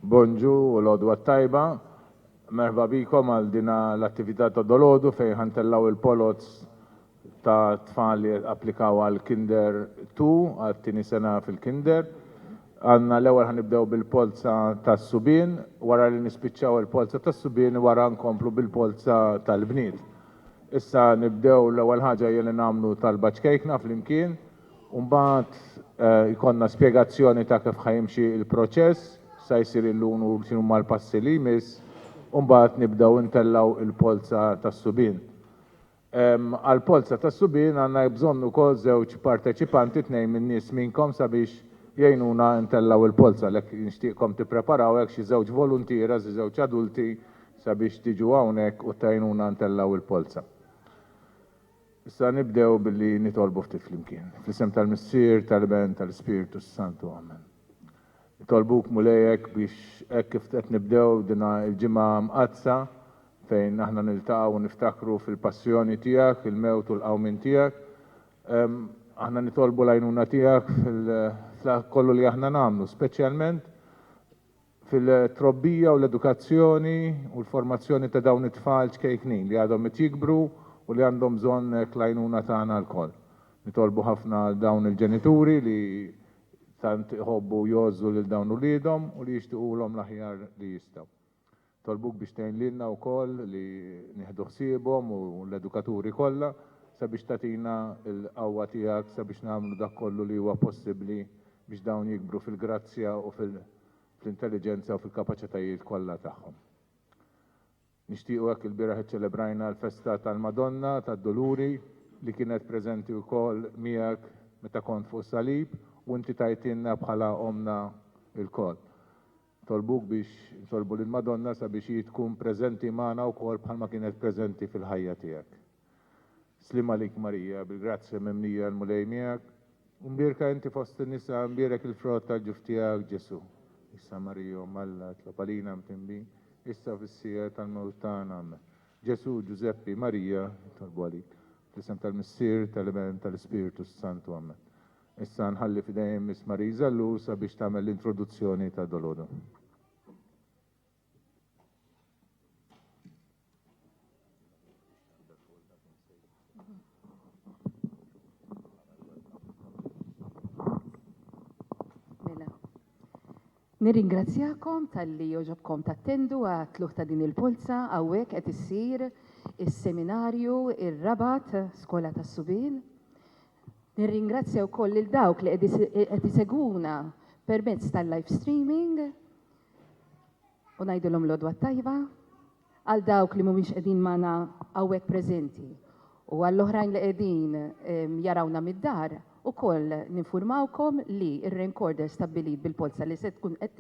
Bonġu u l-odwa tajba, merħba bikom għal dina l-attività ta' dolodu fejn ħantellaw il-polots ta' tfal li applikaw għal Kinder 2 għal tini sena fil-Kinder. Għanna l-ewwel ħanibdew bil-polza ta' Subin, wara li nispiċċaw il-polza ta' Subin wara nkomplu bil-polza tal-Bniet. Issa nibdew l-ewwel ħaġa jeli nagħmlu tal-baċkejkna fl-imkien, u mbagħad ikonna spjegazzjoni ta' kif ħajimxi il-proċess, sa jsir il-lun u xinu mal-passi li jmiss, u mbagħad nibdew intellaw il-polza ta' Subin. Għal-polza ta' Subin għandna bżonn ukoll żewġ parteċipanti tnejn min-nies minnkom sabiex jgħinuna intellaw il-polza, lek nixtieqkom tippreparaw hekk xi żewġ voluntiera, xi żewġ adulti sabiex tiġu hawnhekk u tgħinuna intellaw il-polza. Issa nibdew billi nitolbu ftit flimkien. Fl-isem tal-Missier, tal-Ben, tal-Ispiritu Santu, Amen. Nitolbuk mulejek biex hekk kif qed nibdew dina l-ġimgħa mqazza fejn aħna niltaqgħu u niftakru fil-passjoni tiegħek, il-mewt u l-qawmin tiegħek. Aħna nitolbu l-għajnuna tiegħek fil-kollu li aħna nagħmlu, speċjalment fil-trobbija u l-edukazzjoni u l-formazzjoni ta' dawn it-tfal ċkejknin li għadhom jikbru u li għandhom bżonn l-għajnuna tagħna l-koll. Nitolbu ħafna dawn il-ġenituri li tant iħobbu jgħozzu lil dawn ulidhom u li jixtiequlhom l-aħjar li jistgħu. Tolbuk biex tgħin lilna wkoll li nieħdu ħsiebhom u l-edukaturi kollha sabiex tagħtina l-qawwa tiegħek sabiex nagħmlu dak kollu li huwa possibbli biex dawn jikbru fil-grazzja u fil-intelligenza u fil-kapaċitajiet kollha tagħhom. Nixtiequ hekk il-bieraħ iċċelebrajna l-festa tal-Madonna tad-Doluri li kienet preżenti wkoll miegħek meta kont fuq salib u inti tajtinna bħala omna il-koll. Tolbuk biex tolbu lill-Madonna sabiex hi tkun preżenti magħna wkoll bħalma kienet preżenti fil-ħajja tiegħek. Slim għalik Marija, bil-grazzja mimnija l-mulej miegħek, u mbirka inti fost in-nisa mbierek il-frott tal-ġuf tiegħek Ġesu. Issa Marija Malla tlopalina mtimbi, issa fis-sija tal-mewt tagħna. Ġesu, Giuseppi, Marija, tolbu għalik. Fl-isem tal-Missier, tal-Ben, tal-Ispiritu Santu, Amen. Issa nħalli f'idejjem Miss Marisa l-Lusa biex tagħmel l-introduzzjoni ta' dolodu. Nirringrazzjakom tal-li joġobkom tattendu għat-tluħ ta' din il-polza għawek qed issir is-seminarju ir-rabat Skola ta' Subin. Nirringrazzja wkoll lil dawk li qed iseguna permezz tal-live streaming u ngħidulhom l-għodwa tajba għal dawk li mhumiex qegħdin magħna hawnhekk preżenti u għall-oħrajn li qegħdin jarawna mid-dar ukoll ninfurmawkom li ir-recorder stabbilit bil-polza li se tkun qed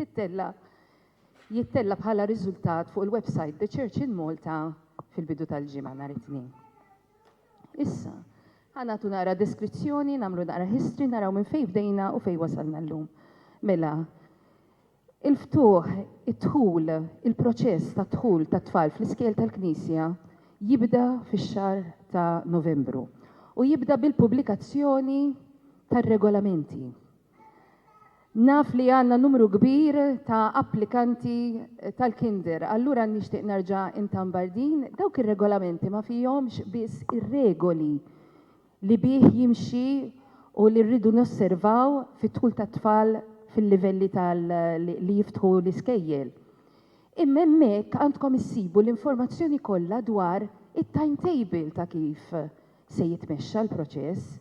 jittella bħala riżultat fuq il-website The Church in Malta fil-bidu tal-ġimgħa nhar it-tnien. Issa ħanatu nara deskrizzjoni, nagħmlu nara history, naraw minn fejn bdejna u fejn wasalna llum. Mela, il-ftuħ, it-dħul, il-proċess ta' dħul ta' tfal fl-iskejl tal-Knisja jibda fix-xahar ta' Novembru u jibda bil-pubblikazzjoni tar-regolamenti. Naf li għandna numru kbir ta' applikanti tal-Kinder, allura nixtieq nerġa' intambardin dawk ir-regolamenti ma fihomx biss ir-regoli li bih jimxi u li rridu nosservaw fit-dħul ta' tfal fil-livelli li jiftħu l-iskejjel. Imma hemmhekk għandkom issibu l-informazzjoni kollha dwar it-timetable ta' kif se jitmexxa l-proċess.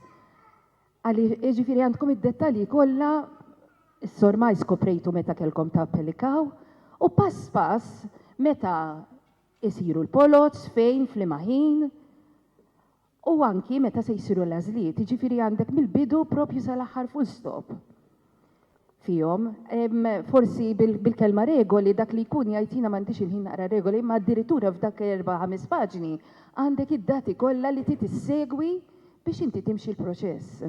Ġifieri għandkom id-dettalji kollha s-sormaj skoprejtu meta kellkom tappellikaw u pass pass meta isiru l-polots fejn fl-imaħin u anki meta se jsiru l-għażliet, ġifieri għandek mill-bidu propju sal-aħħar full stop. Fihom, forsi bil-kelma regoli dak li jkun jgħidina m'għandix il-ħin naqra regoli, imma addirittura f'dak 4-5 paġni għandek id-dati kollha li tissegwi biex inti timxi l-proċess.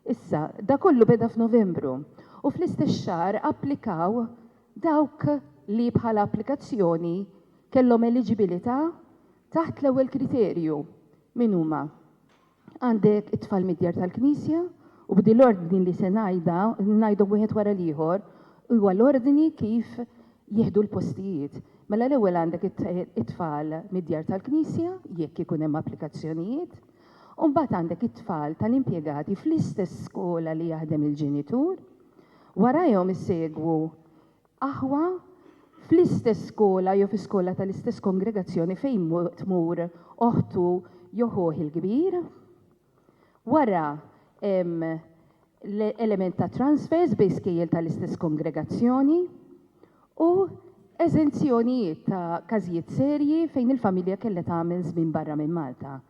Issa, da kollu beda f'Novembru u fl-istess xahar applikaw dawk li bħala applikazzjoni kellhom eligibilità taħt l-ewwel kriterju. Min huma? Għandek it-tfal mid-djar tal-Knisja u b'din l-ordni li se ngħidu wieħed wara l-ieħor huwa l-ordni kif jieħdu l-postijiet. Mela l-ewwel għandek it-tfal mid-djar tal-Knisja, jekk ikun hemm applikazzjonijiet, u mbagħad għandek it-tfal tal-impjegati fl-istess skola li jaħdem il-ġenitur, warajhom isegwu aħwa fl-istess skola jew fi skola tal-istess kongregazzjoni fejn tmur oħtu jew ħoħ il-kbir. Wara l-element ta' transfers bejn skejjel tal-istess kongregazzjoni u eżenzjonijiet ta' każijiet serji fejn il-familja kellha tagħmel żmien barra minn Malta.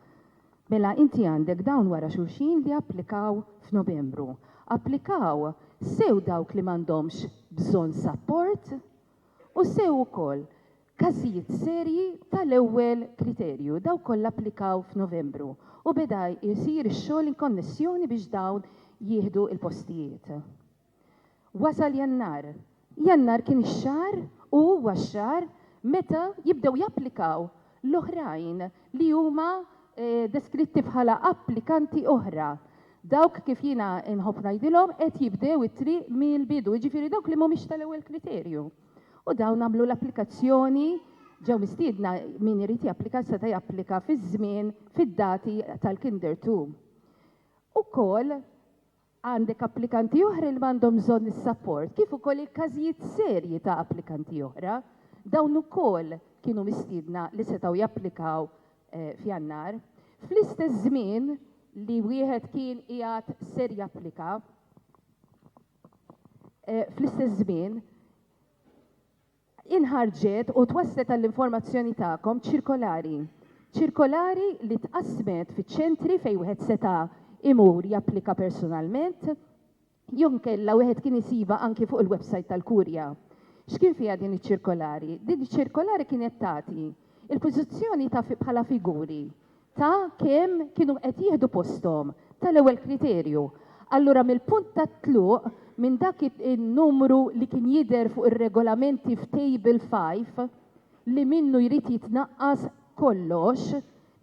Mela inti għandek dawn wara xulxin li applikaw f'Novembru. Applikaw sew dawk li m'għandhomx bżonn support u sew ukoll każijiet serji tal-ewwel kriterju. Daw kollha applikaw f'Novembru u beda jsir ix-xogħol in konnessjoni biex dawn jieħdu il-postijiet. Wasal Jannar. Jannar kien ix-xahar u huwa x-xahar meta jibdew japplikaw l-oħrajn li huma deskritti bħala applikanti oħra. Dawk kif jiena nħobb ngħidilhom qed jibdew it-triq mill-bidu, jiġifieri dawk li mhumiex tal-ewwel kriterju. U dawn għamlu l-applikazzjoni ġew mistiedna min irid japplika seta' japplika fiż-żmien fid-dati tal-Kinder 2. Ukoll għandek applikanti oħra li m'għandhom bżonn is-support, kif ukoll il-każijiet serji ta' applikanti oħra, dawn ukoll kienu mistiedna li setgħu japplikaw f'Jannar. Fl-istess żmien li wieħed kien qiegħed ser japplika, fl-istess żmien inħarġet u twasslet għall-informazzjoni tagħkom ċirkolari li tqasmet fiċ-ċentri fejn wieħed seta' imur japplika personalment, jew nkella wieħed kien isiba anki fuq il-website tal-Kurja. X'kien fiha din iċ-ċirkolari? Din iċ-ċirkolari kienet tagħti il-pożizzjoni ta' bħala figuri ta' kemm kienu qed jieħdu posthom tal-ewwel kriterju. Allura mill-punt ta' tluq minn dak in-numru li kien jidher fuq ir-regolamenti f'Table 5 li minnu jrid jitnaqqas kollox,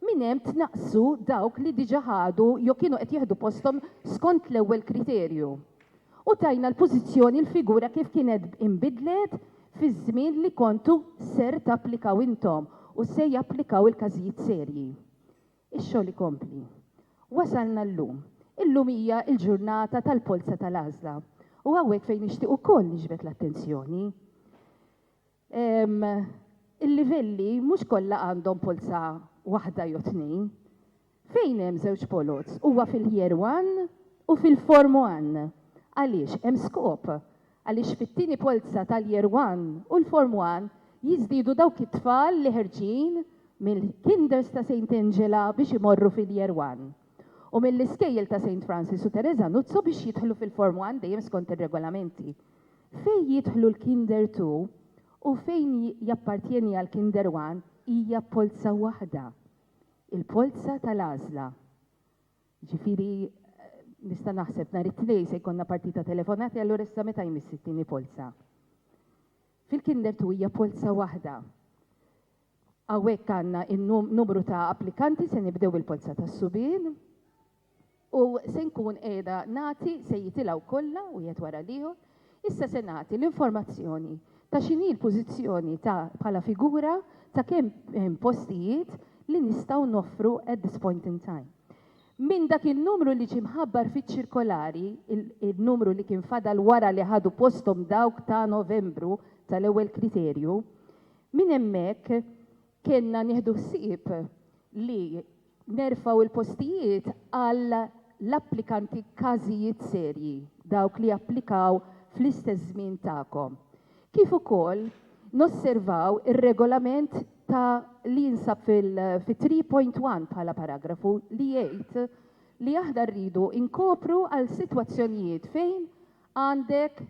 minn hemm tnaqsu dawk li diġà ħadu jew kienu qed jieħdu posthom skont l-ewwel kriterju. U tajna l-pożizzjoni l-figura kif kienet inbidlet fi żmien li kontu ser tapplikaw intom u se japplikaw il-każijiet serji. Ix-xogħol ikompli. Wasalna llum. Illum hija l-ġurnata tal-polza tal-għażla. U hawnhekk fejn nixtieq ukoll niġbed l-attenzjoni. Il-livelli mhux kollha għandhom polza waħda jew tnejn. Fejn hemm żewġ polots? Huwa fil-Year 1 u fil-Form 1. Għaliex hemm skop. Għaliex fit-tieni polza tal-Year 1 u l-Form 1 jiżdiedu dawk it-tfal li ħerġin mill-Kinders ta' St. Angela biex imorru fil-Year 1. U mill-iskejjel ta' St. Francis u Teresa Nuzzo biex jidħlu fil-Form 1 dejjem skont ir-regolamenti. Fejn jidħlu l-Kinder 2 u fejn jappartjeni għal Kinder 1 hija polza waħda. Il-polza tal-għażla. Ġifieri nista' naħseb nhar it-tnejn se jkollna partita telefonati allura issa meta jmiss it-tieni polza. Fil-Kinder 2 hija polza waħda. Hawnhekk għandna n-numru ta' applikanti se nibdew il-polza tas-subien u se nkun qiegħda nagħti se jitilgħu kollha u wieħed wara l-ieħor, issa se nagħti l-informazzjoni ta' x'inhi l-pożizzjoni ta' bħala figura ta' kemm postijiet li nistgħu noffru at this point in time. Min dak il-numru li ġie mħabbar fiċ-ċirkolari, il-numru li kien fadal wara li ħadu posthom dawk ta' Novembru tal-ewwel kriterju, minn hemmhekk kienna nieħdu ħsieb li nerfaw il-postijiet għal l-applikanti każijiet serji, dawk li applikaw fl-istess żmien tagħkom. Kif ukoll nosservaw ir-regolament ta' li jinsab fil-3.1 bħala paragrafu li jgħid li aħna rridu inkopru għal sitwazzjonijiet fejn għandek,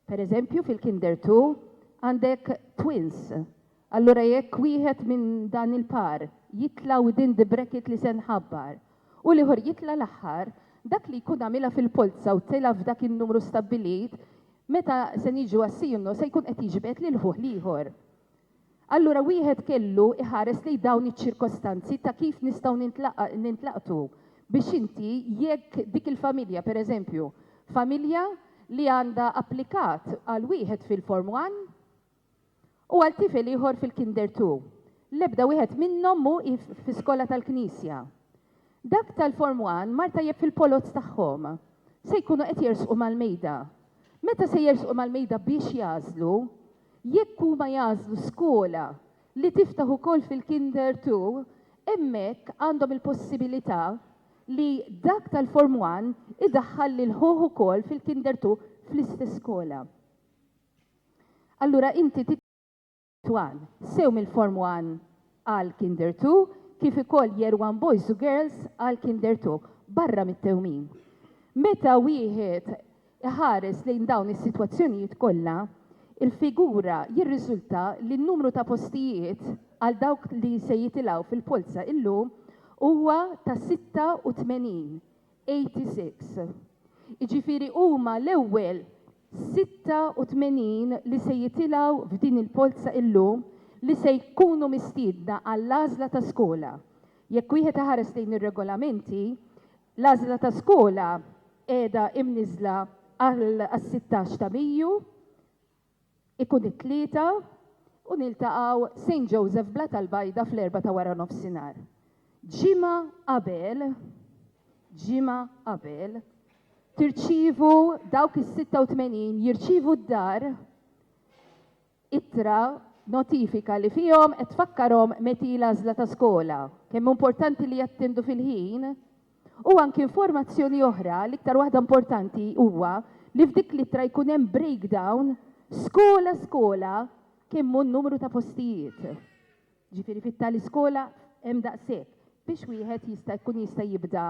pereżempju fil-Kinder 2, għandek twins. Allura jekk wieħed minn dan il-par jitla within the bracket li se nħabbar u liħor jitla l-aħħar, dak li jkun għamilha fil-polza u tela f'dak in-numru stabbilit, meta se niġu għassijunno se jkun qed jiġbed lil fuq liħor. Allura wieħed kellu iħares li dawn iċ-ċirkostanzi ta' kif nistgħu nintlaqtu biex inti jekk dik il-familja, pereżempju, familja li għandha applikat għal wieħed fil-Form 1, u għal tifel ieħor fil-Kinder 2. L-ebda wieħed minnhom mu fi skola tal-Knisja. Dak tal-Form 1 mar tajjeb fil-polots tagħhom. Se jkunu qed jersqu mal-mejda. Meta se jersqu mal-mejda biex jażlu, jekk huma jażlu skola li tiftaħ ukoll fil-Kinder 2, hemmhekk għandhom il-possibilità li dak tal-Form 1 idaħħal lil ħoħ ukoll fil-Kinder 2 fl-istess skola. Allura inti titwan sew mill-Form 1 għal Kinder 2 kif ukoll Year 1 Boys u Girls għal Kinder 2 barra mit-tewmin. Meta wieħed iħares lejn dawn is-sitwazzjonijiet kollha, il-figura jirriżulta li n-numru ta' postijiet għal dawk li se jitilgħu fil-polza illum huwa ta' 86. Jiġifieri huma l-ewwel 86 li se jitilgħu f'din il-polza illum li se jkunu mistiedna għall-għażla ta' skola. Jekk wieħed iħares lejn ir-regolamenti, l-għażla ta' skola qiegħda imniżla għal-16 ta' Mejju, ikun it-tlieta u niltaqgħu St. Joseph Bla tal-Bajda fl-4 ta' wara nofsinhar. Ġimgħa qabel tirċievu dawk is-86 jirċievu d-dar ittra notifika li fihom qed tfakkarhom meti l-għażla ta' skola, kemm importanti li jattendu fil-ħin, u anke informazzjoni oħra l-iktar waħda importanti huwa li f'dik l-ittra jkun hemm breakdown skola kemm hu n-numru ta' postijiet. Ġifieri fit-tali skola hemm daqshekk biex wieħed jista' jibda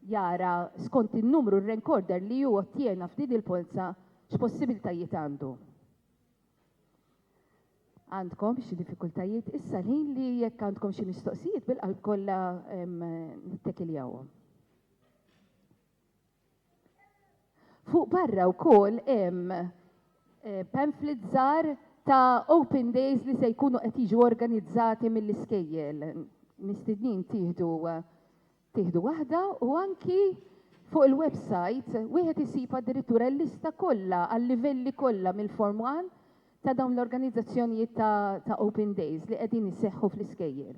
jara skont in-numru r-renkorder li hu ottiena f'din il-polza x'possibiltajiet għandu. Għandkom xi diffikultajiet issa ħin li jekk għandkom xi mistoqsijiet bil-qalb kollha nittekiljawhom. Fuq barra wkoll hemm pamphlet żgħar ta' Open Days li se jkunu qed jiġu organizzati mill-iskejjel. Mistednin tieħdu waħda u anki fuq il-website wieħed isib addirittura l-lista kollha għal-livelli kollha mill-Form 1 ta' dawn l-organizzazzjonijiet ta' Open Days li qegħdin isseħħu fl-iskejjel.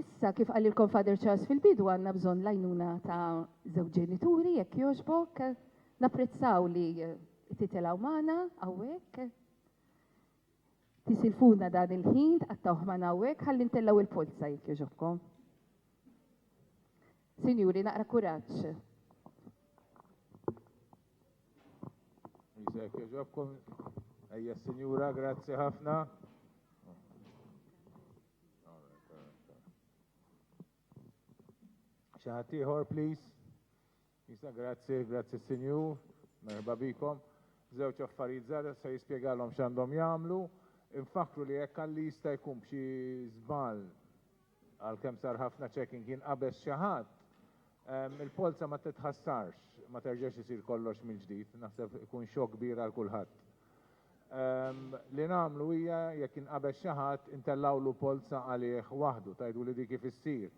Issa kif qalilkom Father Charles fil-bidu għandna bżonn l-għajnuna ta' żewġ ġenituri jekk jogħġbok, napprezzaw li titilgħu magħna hawnhekk. Tisilfuna dan il-ħin tqattawh magħna hawnhekk ħalli ntellgħu il-polza jekk jogħġobkom. Sinjuri, naqra kuraġġ. Jekk jogħġobkom, ejja Sinjura, grazzi ħafna. Xi ħadd ieħor, please. Grazzi Sinjur, merħba bikom. Żewġ affarijiet żgħar se jispjegalhom x'għandhom jagħmlu. Infakru li jekk għalli jista' jkun b'xi żball għalkemm sar ħafna checking kien qabeż xi ħadd, il-polza ma titħassarx, ma terġax isir kollox mill-ġdid, naħseb ikun xokk kbir għal kulħadd. Li nagħmlu hija jekk inqabeż xi ħadd intellawlu polza għalih waħdu, tajdu li dik kif issir.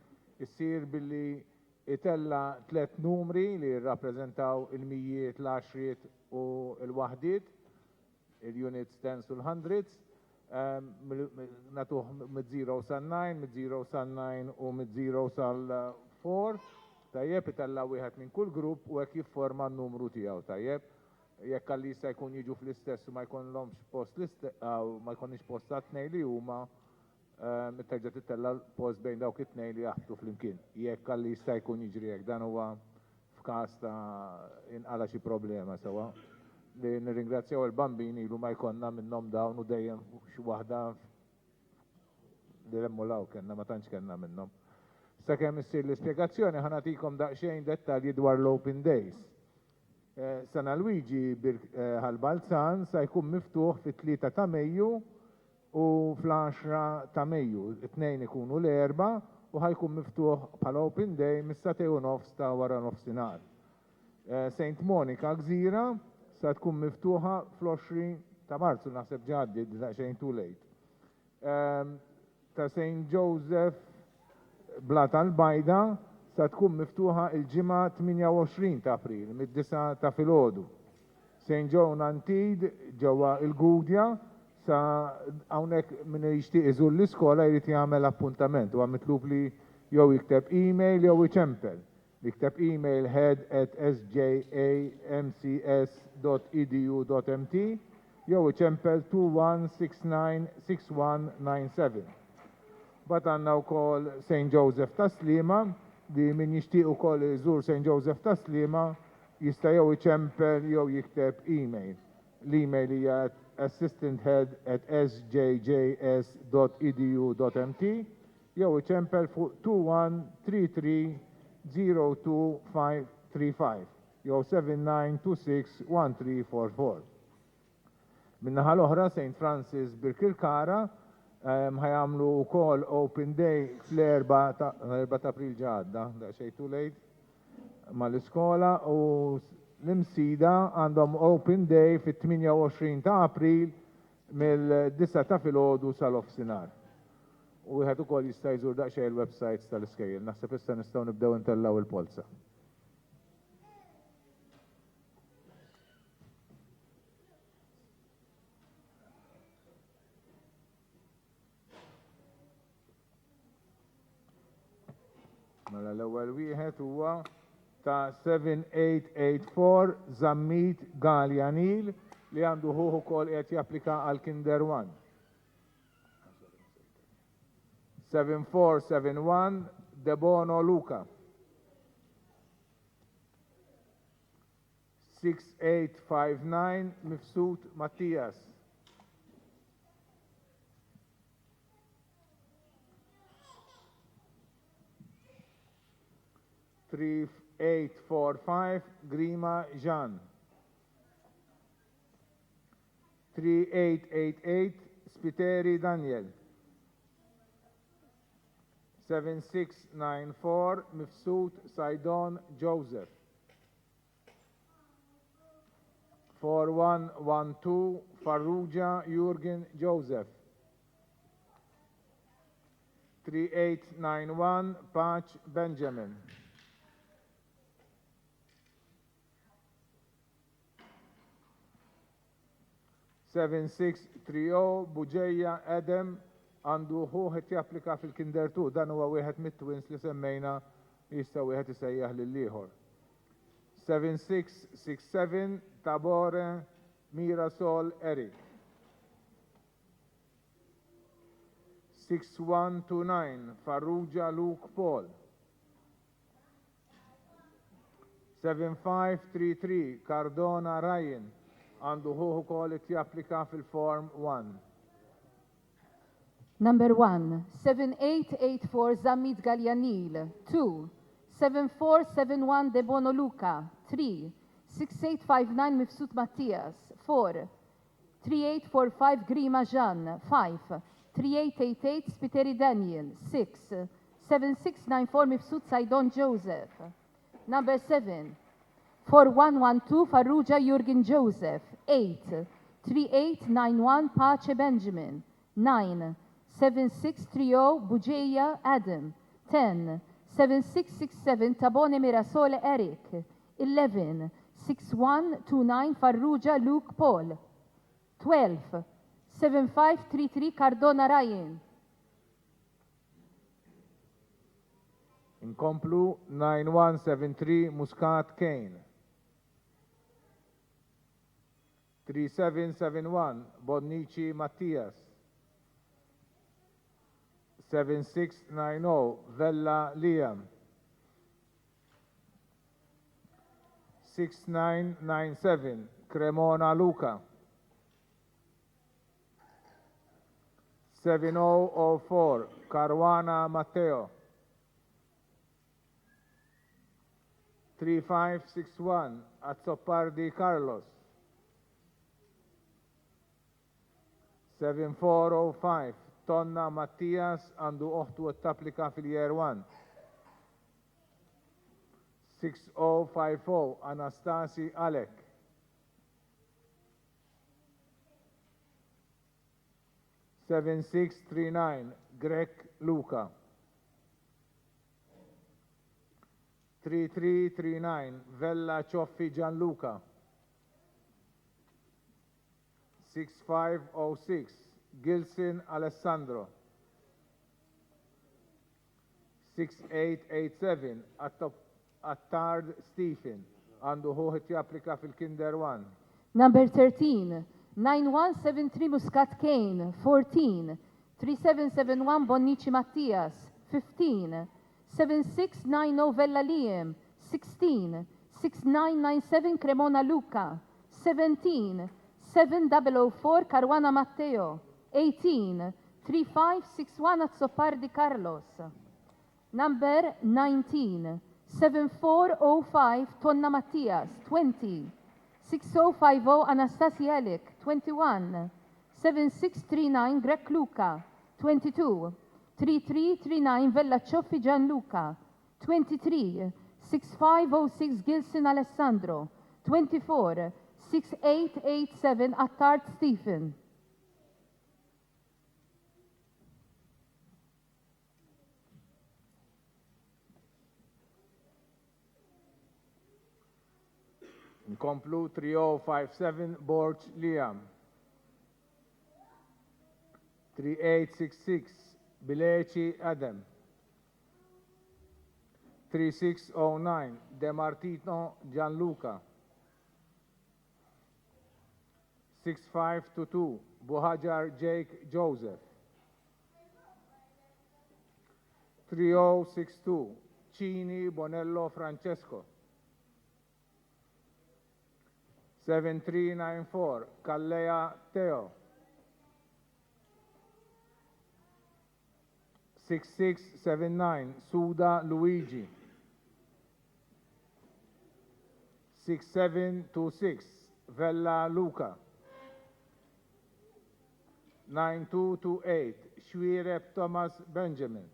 Issir billi itella 3 numri li jirrappreżentaw il-mijiet, l-10 u l-waħdiet, il-units, tens u l-hundreds, natuħ mid-0 sal-9, mid-0 sal-9 u mid-0 sal-4, tajjeb itella wieħed minn kull grupp u hekk jifforma n-numru tiegħu, tajjeb. Jekk għalli jista' jkun jiġu fl-istess u ma jkollhomx post ma jkollniex post ta' tnejn li huma, terġa' titella post bejn dawk it-tnejn li jaħdmu flimkien. Jekk għalli jista' jkun jiġri hekk, dan huwa f'każ ta' inqala xi problema sewwa. Li nirringrazzjaw il-bambini ilu ma jkollna minnhom dawn u dejjem xi waħda li l-emmulaw kellna ma tantx kellna minnhom. Sakemm issir l-ispjegazzjoni ħa nagħtikom daqsxejn dettalji dwar l-Open Days. San Luigi ħal-Balzan sa jkun miftuħ fit-3 ta' Mejju u fl-10 ta' Mejju. It-tnejn ikunu l-4 u ħajkun miftuħ bħala Open Day mis-9:30 ta' wara nofsinhar. St. Monica Gżira sa tkun miftuħa fl-20 ta' Marzu, naħseb ġaddi, daqsxejn too late. Ta' St. Joseph Bla tal-Bajda sa tkun miftuħa il-ġimgħa 28 ta' April, mid-9 ta' filgħodu. St. John Antid ġewwa il-Gudja sa hawnhekk min jixtieq iżur l-iskola jrid jagħmel appuntament u mitlub li jew jikteb email jew iċempel. Jikteb email head@sjamcs.edu.mt jew iċempel 21696197. Bat għandna wkoll St. Joseph ta' Sliema li min jixtieq ukoll iżur St. Joseph ta' Sliema jista' jew iċempel jew jikteb email. L-email hija assistanthead@sjjs.edu.mt jew iċempel fuq 2133-02535 jew 7926-1344. Min-naħa l-oħra St. Francis Birkirkara ħajamlu wkoll Open Day fl-4 ta' April ġadda, da xejn too late mal-iskola u l-imsida għandhom Open Day fit-28 ta' April mill-9 ta' filgħodu sal-ofsinhar. U wieħed ukoll jista' jżur daqsxejn il-websites tal-iskejjel. Naħseb issa nistgħu nibdew intellaw il-polza. Mela l-ewwel wieħed huwa ta' 7884 Zammit Galjanil li għandu ħuħu ukoll qed japplika għal Kinder 1. 7471 Debono Luca. 6859 Mifsud Mattias. 3845 Grima Jean. 3888 Spiteri Daniel. 7694 Mifsud Saidon Joseph. 4112 Farrugia Jurgen Joseph. 3891 Patch Benjamin. 7630 Buġeja Adam għandu ħuħet japplika fil-Kinder 2, dan huwa wieħed mit-twins li semmejna jista' wieħed isejjaħ lil-ieħor. 7667 Tabore Mirasol Eric. 6129 Farrugia Luke Paul. 7533 Cardona Ryan għandu ħuħu kol japplika fil-Form 1. Number 1, 7884 Zammit Galjanil. 2, 7471 Debono Luca. 3, 6859 Mifsud Mattias. 4, 3845 Grima Jean. 5, 3888 Spiteri Daniel. 6, 7694 Mifsud Saidon Joseph. Number 7, 4112 Farrugia Jurgen Joseph. 8, 3891 Pace Benjamin. 9, 7630 Buġeja Adam. 10, 7667 Tabone Mirasole Eric. 11, 6129 Farrugia Luke Paul. 12, 7533 Cardona Ryan. Inkomplu 9173 Muscat Kane. 3771 Bonnici Mattias. 7690 Vella Liam. 6997 Cremona Luca. 7004 Caruana Matteo. 3561 Azzopardi Carlos. 7405 Tonna Mattias għandu oħtu t-tapplika fil-Year 1. 6050 Anastasi Alek. 7639 Greg Luca. 3339 Vella Cioffi Gianluca. 6506, Gilson Alessandro. 6887, Attard Stephen, għandu ħuħet japplika fil-Kinder 1. Number 13, 9173 Muscat Kane, 14. 3771 Bonnici Mattias, 15. 7690 Vella Liam, 16. 6997 Cremona Luca, 17. 7004 Caruana Matteo, 18. 3561 Azzopardi Carlos. Number 19, 7405 Tonna Mattias, 20. 6050 Anastasia Alec, 21. 7639 Greg Luca, 22. 3339 Vella Cioffi Gianluca, 23. 6506 Gilson Alessandro, 24. 6887 Attard Stephen. Nkomplu 3057 Borch Liam. 3866 Bileci Adam. 3609 De Martino Gianluca. 6522 Buhajar Jake Joseph. 3062 Cini Bonello Francesco. 7394 Callea Teo. 6679 Suda Luigi. 6726 Vella Luca. 9228 Schwirep Thomas Benjamin.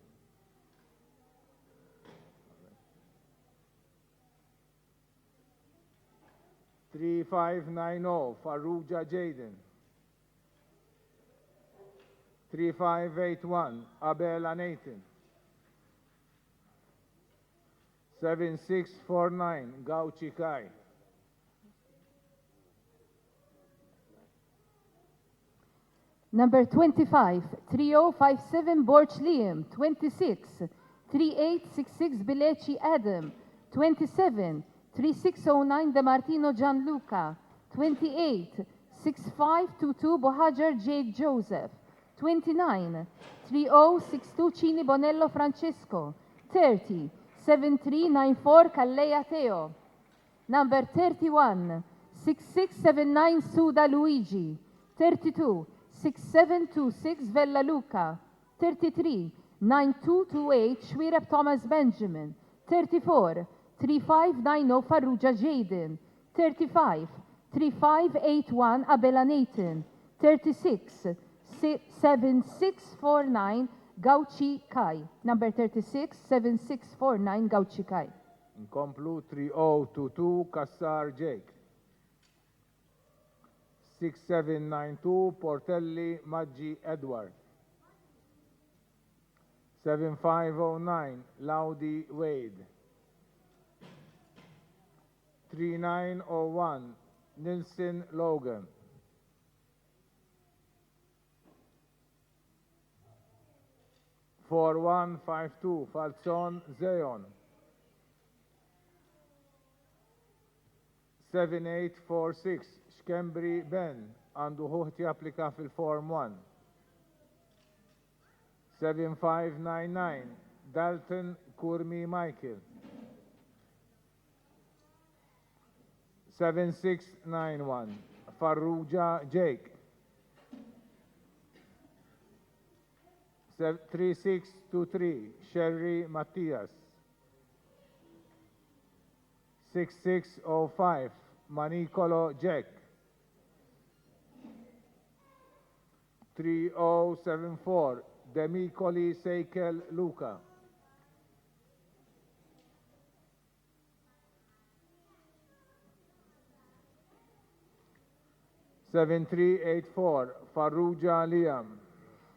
3590 Farrugia Jaden. 3581 Abela Nathan. 7649 Gauchi Kai. Number 25, 3057 Borch Liam, 26. 3866 Bileci Adam, 27. 3609 De Martino Gianluca, 28. 6522 Bohajar Jake Joseph, 29. 3062 Cini Bonello Francesco, 30. 7394 Callea Teo. Number 31, 6679 Suda Luigi, 32. 6726 Vella Luca, 33. 9228 Schwirep Thomas Benjamin, 34. 3590 Farrugia Jaden, 35. 3581 Abela Nathan, 36. 7649 Gauchi Kai. Number 36, 7649 Gauchi Kai. Nkomplu 3022 Kassar Jake. 6792 Portelli Maggi Edward. 7509 Laudi Wade. 3901 Nilson Logan. 4152 Falzon Zeon. 7846 Shkembri Ben għandu ħuħti applika fil-Form 1. 7599 Dalton Kurmi Michael. 7691 Farrugia Jake. 3623 Sherry Matthias. 6605 Manicolo Jack. 3074 Demicoli Seikel Luca. 7384 Farrugia Liam.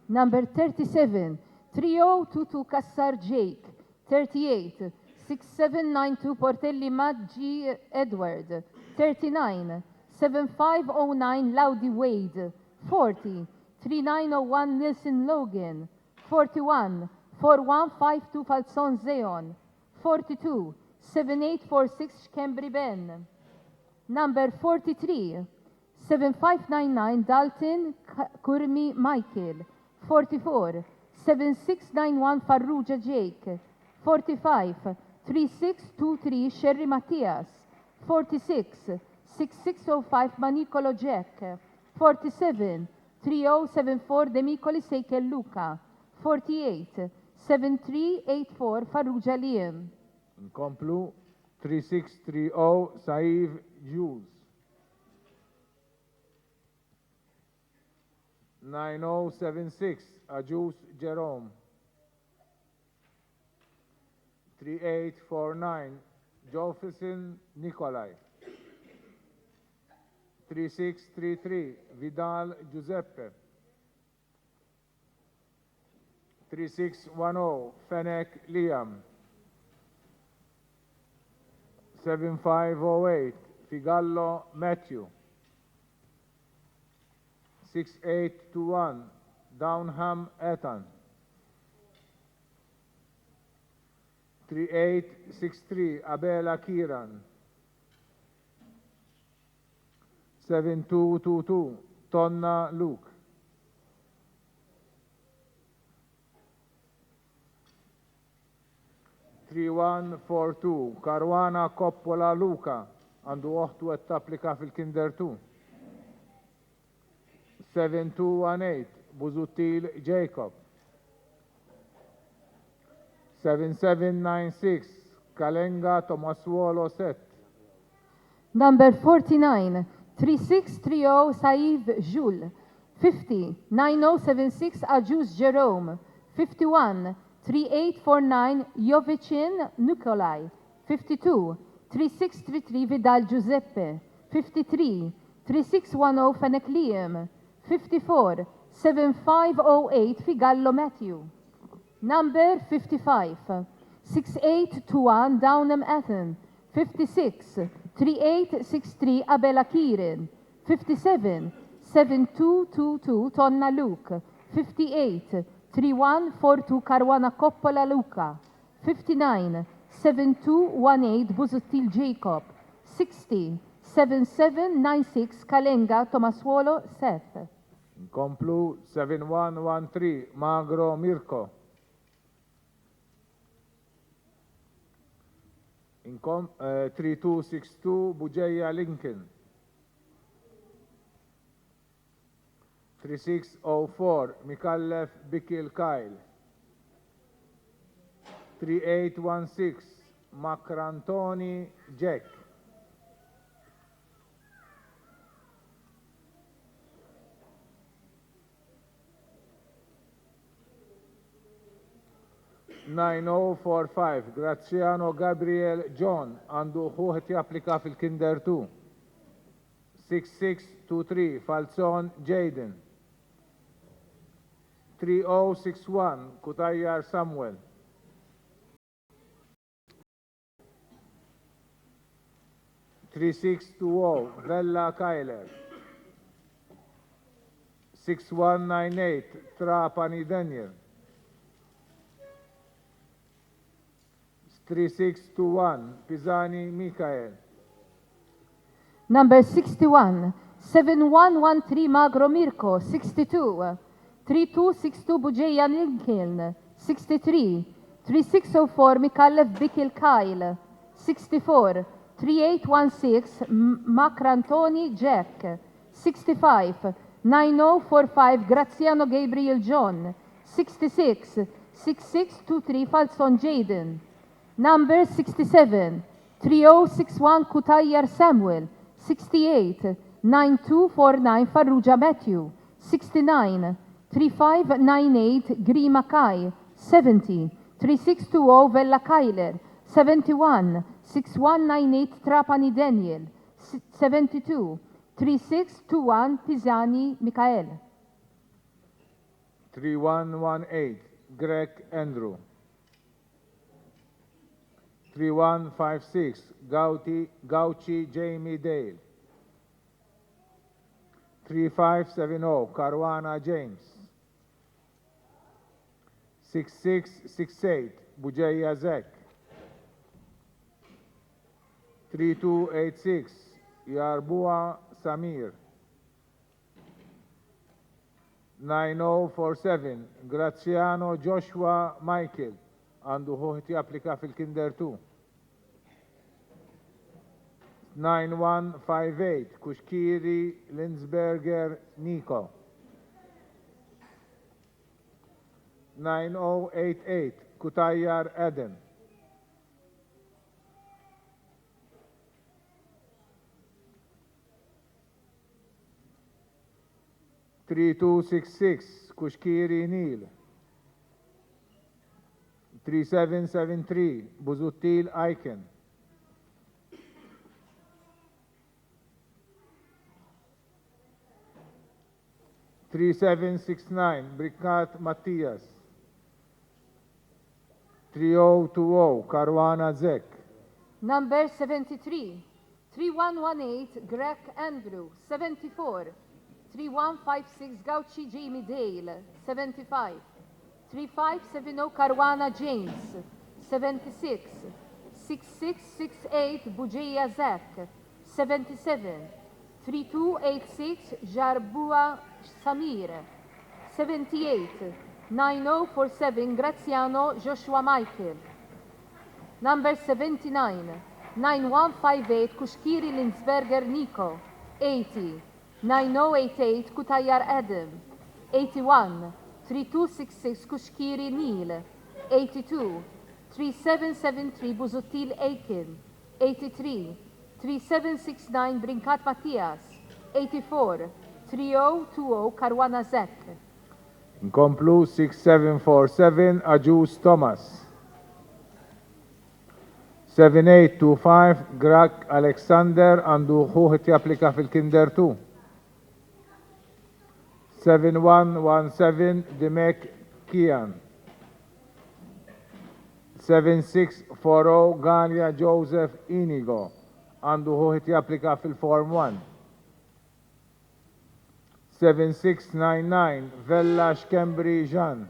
Number 37, 3022 Kassar Jake, 38. 6792 Portelli Maggi Edward, 39. 7509 Laudi Wade, 40, 3901 Nilson Logan, 41, 4152 Falson Zeon, 42, 7846 Cambry Ben. Number 43, 7599 Dalton Kurmi Michael, 44, 7691 Farrugia Jake, 45, 3623 Sherry Matthias, 46, 6605 Manicolo Jack, 47, 3074 Demicoli Seikel Luca, 48, 7384 Farrugia Liam. Nkomplu 3630 Saif Jules. 9076 Ajus Jerome. 3849 Jofferson Nicolai. 3633 Vidal Giuseppe. 3610 Fennec Liam. 7508 Figallo Matthew. 6821 Downham Ethan. 3863 Abela Kiran. 7222 Tonna Luke. 3142 Karwana Coppola Luca għandu uħtu għed tapplika fil-Kinder 2. 7218 Buzuttil Jacob. 7796 Kalenga Tomaswolo Set. Number 49, 3630 Saif Jules. 50, 9076 Ajus Jerome. 51, 3849 Jovicin Nikolai. 52, 3633 Vidal Giuseppe. 53, 3610 Fennec Liam. 54, 7508 Figallo Matthew. Number 55, 6821 Downham Ethan. 56, 3863 Abela Kirin. 57, 7222 Tonna Luke. 58, 3142 Karwana Coppola Luca. 59, 7218 Buzuttil Jacob. 60, 7796 Kalenga Tomaswolo Seth. Nkomplu 7113 Magro Mirko. 3262 Bujeya Lincoln. 3604 Mikallef Bikil Kyle. 3816 Makrantoni Jack. 9045 Graziano Gabriel John għandu ħuħet japplika fil-Kinder 2. 6623 Falson Jaden. 3061 Kutajjar Samuel. 3620 Bella Kyler. 6198 Trapani Daniel. 3621 Pisani Mikael. Number 61, 7113 Magro Mirko. 62, 3262 Bujeya Lincoln. 63, 3604 Mikallef Bikil Kyle. 64, 3816 Macrantoni Jack. 65, 9045 Graziano Gabriel John. 66, 6623 Falson Jaden. Number 67, 3061 Kutajjar Samuel. 68, 9249 Farrugia Matthew. 69, 3598 Grima Kai. 70, 3620 Vella Kyler. 71, 6198 Trapani Daniel. 72, 3621 Pisani Mikael. 3118 Greg Andrew. 3156 Gauchi Jamie Dale. 3570 Caruana James. 6668 Bujeya Zek. 3286 Yarbua Samir. 9047 Graziano Joshua Michael għandu ħuħti applika fil-Kinder 2. 9158 Kushkiri Linsberger Nico. 9088 Kutayar Adam. 3266 Kushkiri Neil. 3773 Buzuttil Aiken. 3769 Brikat Mattias. 3020 Caruana Zek. Number 73, 3118 Greg Andrew, 74. 3156 Gauchi Jamie Dale, 75. 3570 Caruana James, 76. 6668 Bujeya Zek, 77. 3286 Jarbua Samir, 78. 9047 Graziano Joshua Michael. Number 79, 9158 Kushkiri Linsberger Nico, 80. 9088 Kutayar Adam, 81. 3266 Kushkiri Neil, 82. 3773 Buzuttil Aiken, 83. 3769 Brinkat Matthias, 84. 3020 Caruana Zek. Nkomplu 6747 Ajus Thomas. 7825 Grak Alexander għandu ħuħet japplika fil-Kinder 2. 7117 Dimek Kian. 7640 Galia Joseph Inigo għandu ħuħet japplika fil-Form 1. 7699 Vella Xkembri Jean.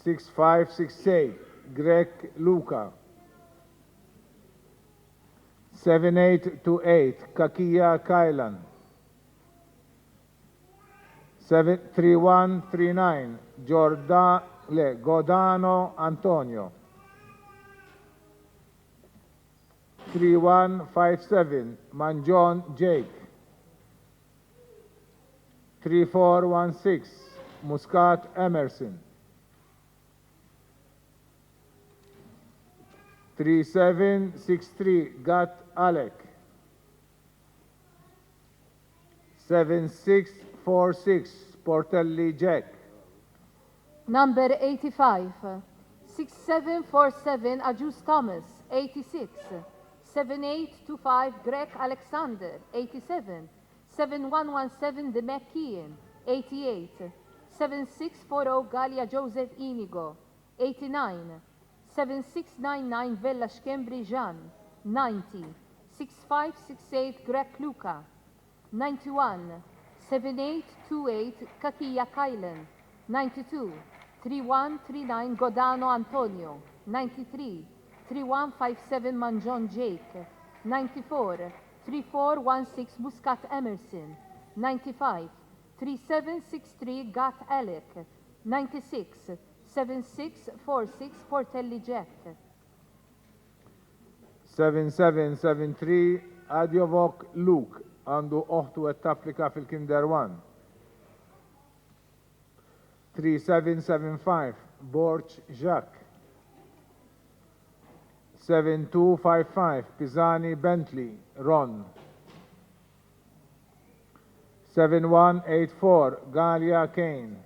6568 Greg Luca. 7828 Kakia Kailan. 3139 Godano Antonio. 3157 Manjon Jake. 3416 Muscat Emerson. 3763 Gat Alec. 7646 Portelli Jack. Number 85, 6747 Ajus Thomas, 86. 7825 Greg Alexander, 87. 7117 Demek Kian, 88. 7640 Galia Joseph Inigo, 89. 7699 Vella Xkembri Jean, 90. 6568 Greg Luca, 91. 7828 Kakia Kailan, 92. 3139 Godano Antonio, 93. 3157 Manjon Jake, 94. 3416 Muscat Emerson, 95. 3763 Gat Alec, 96. 7646 Portelli Jack. 7773 Adjovok Luke għandu oħtu qed tapplika fil-Kinder 1. 3775 Borch Jacques. 7255 Pisani Bentley Ron. 7184 Galia Kane.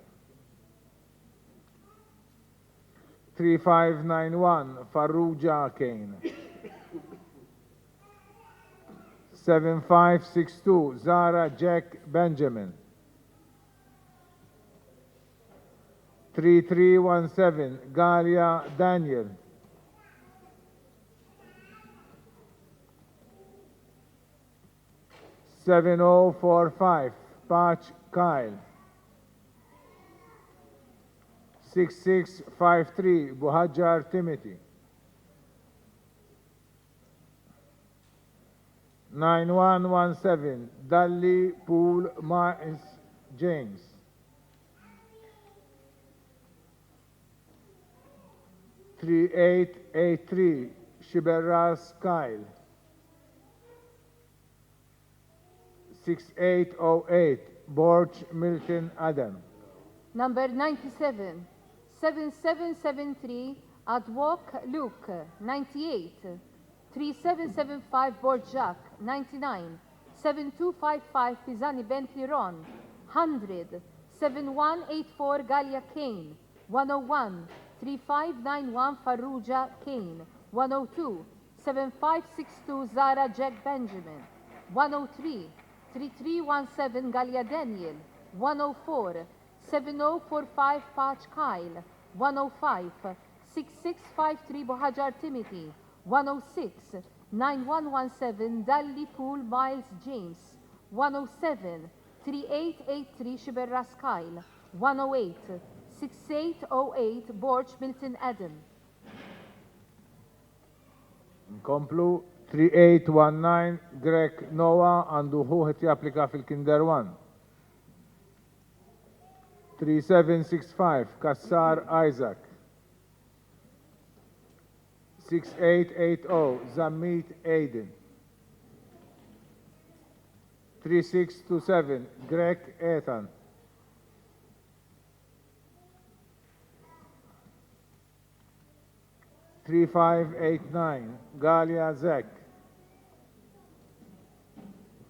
3591 Farrugia Kane. 7562 Zara Jack Benjamin. 3317 Galia Daniel. 7045, Patch Kyle. 6653, Buhajar Timothy. 9117, Dalli Pool Miles James. 3883, Shiberas Kyle. 6808, Borch Milton Adam. Number 97, 7773, Adwok Luke, 98. 3775, Borjak, 99. 7255, Pisani Bentley Ron, 100. 7184, Galia Kane, 101. 3591, Farruja Kane, 102. 7562, Zara Jack Benjamin, 103. 3317, Galia Daniel, 104. 7045, Patch Kyle, 105. 6653, Buhajar Timothy, 106. 9117, Dalli Pool Miles James, 107. 3883, Shiberras Kyle, 108. 6808, Borch Milton Adam. Nkomplu 3819, Greg Noah għandu ħuħet japplika fil-Kinder 1. 3765, Kassar Isaac. 6880, Zammit Aiden. 3627, Greg Ethan. 3589, Galia Zek.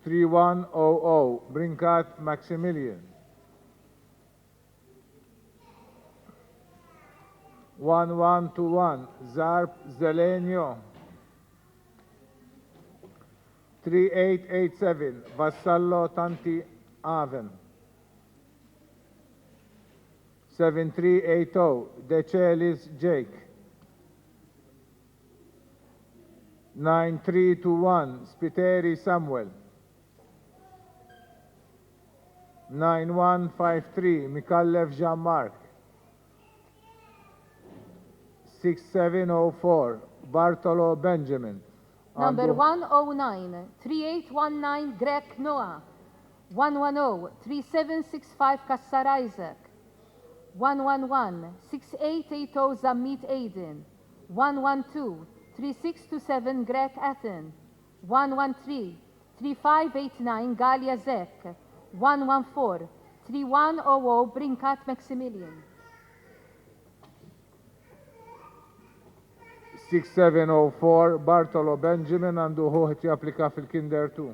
3100, Brinkat Maximilian. 1121, Zarp Zelenio. 3887, Vassallo Tanti Aven. 7380, Decelis Jake. 9321, Spiteri Samuel. 9153, Mikallev Jean-Marc. 6704, Bartolo Benjamin. Number 109, 3819, Greg Noah. 110, 3765, Kassar Isaac. 111, 6880, Zammit Aiden. 112, 3627, Greg Athen. 113, 3589, Galia Zek. 114, 3100, Brinkat Maximilian. 6704, Bartolo Benjamin għandu ħuħet japplika fil-Kinder 2.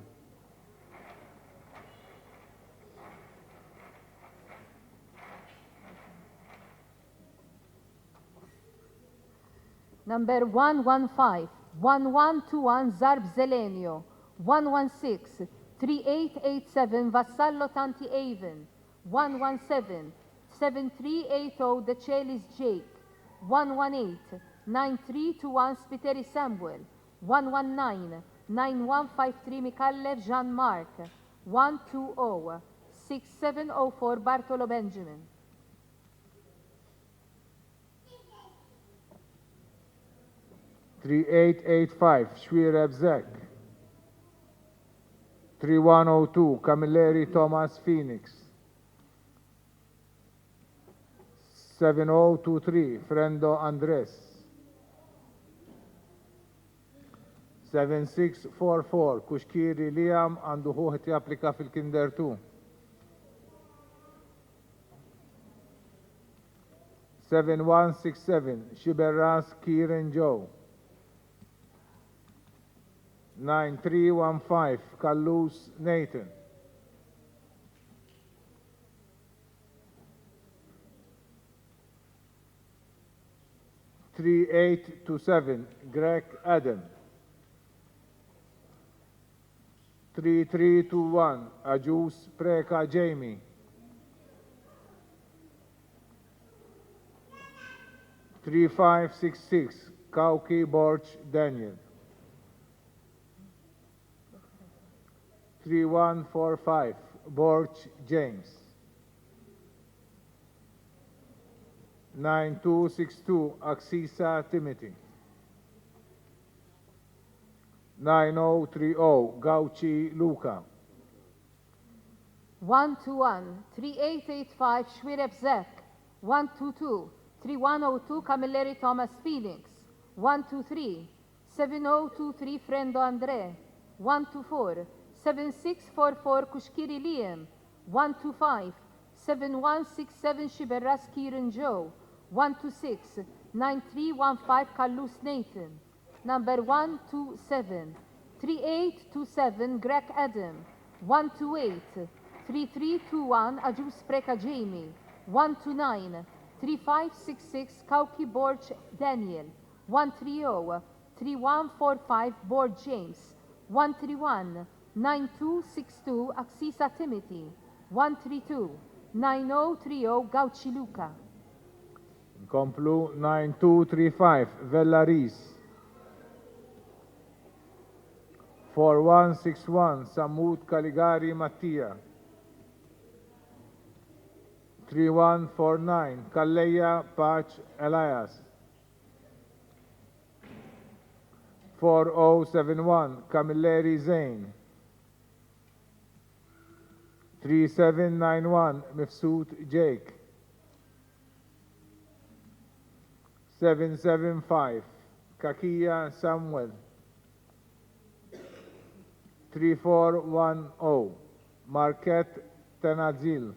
Number 115, 1121, Zarb Zelenio. 116, 3887, Vassallo Tanti Avon. 117, 7380, Decelis Jake. 118, 9321, Spiteri Samuel. 119, 9153, Mikallev Jean-Marc. 120, 6704, Bartolo Benjamin. 3885, Shwireb Zek. 3102, Camilleri Thomas Phoenix. 7023, Frendo Andres. 7644, Kushkiri Liam għandu ħuħet japplika fil-Kinder 2. 7167, Shiberras Kieran Joe. 9315, Kallus Nathan. 3827, Greg Adam. 3321, Ajus Preka Jamie. 3566, Kauki Borch Daniel. 3145 Borch James. 9262 Axisa Timothy. 9030 Gauchi Luca. 121 3885 Shwireb Zek. 122 3102 Camilleri Thomas Phoenix. 123 7023 Frendo Andre. 124 7644 Kushkiri Liam. 125 7167 Shiberras Kieran Joe. 126 9315 Kallus Nathan. Number 127 3827 Greg Adam. 128 3321 Ajus Preka Jamie. 129 3566 Kauki Borch Daniel. 130 3145 Borch James. 131 9262 Axisa Timothy. 132 9030 Gauchi Luca. Inkomplu 9235 Vella Rees. 4161 Samut Caligari Mattia. 3149 Kalleya Pach Elias. 4071 Camilleri Zain. 3791 Mifsud Jake. 775 Kakia Samuel. 3410 Marquette Tenazil.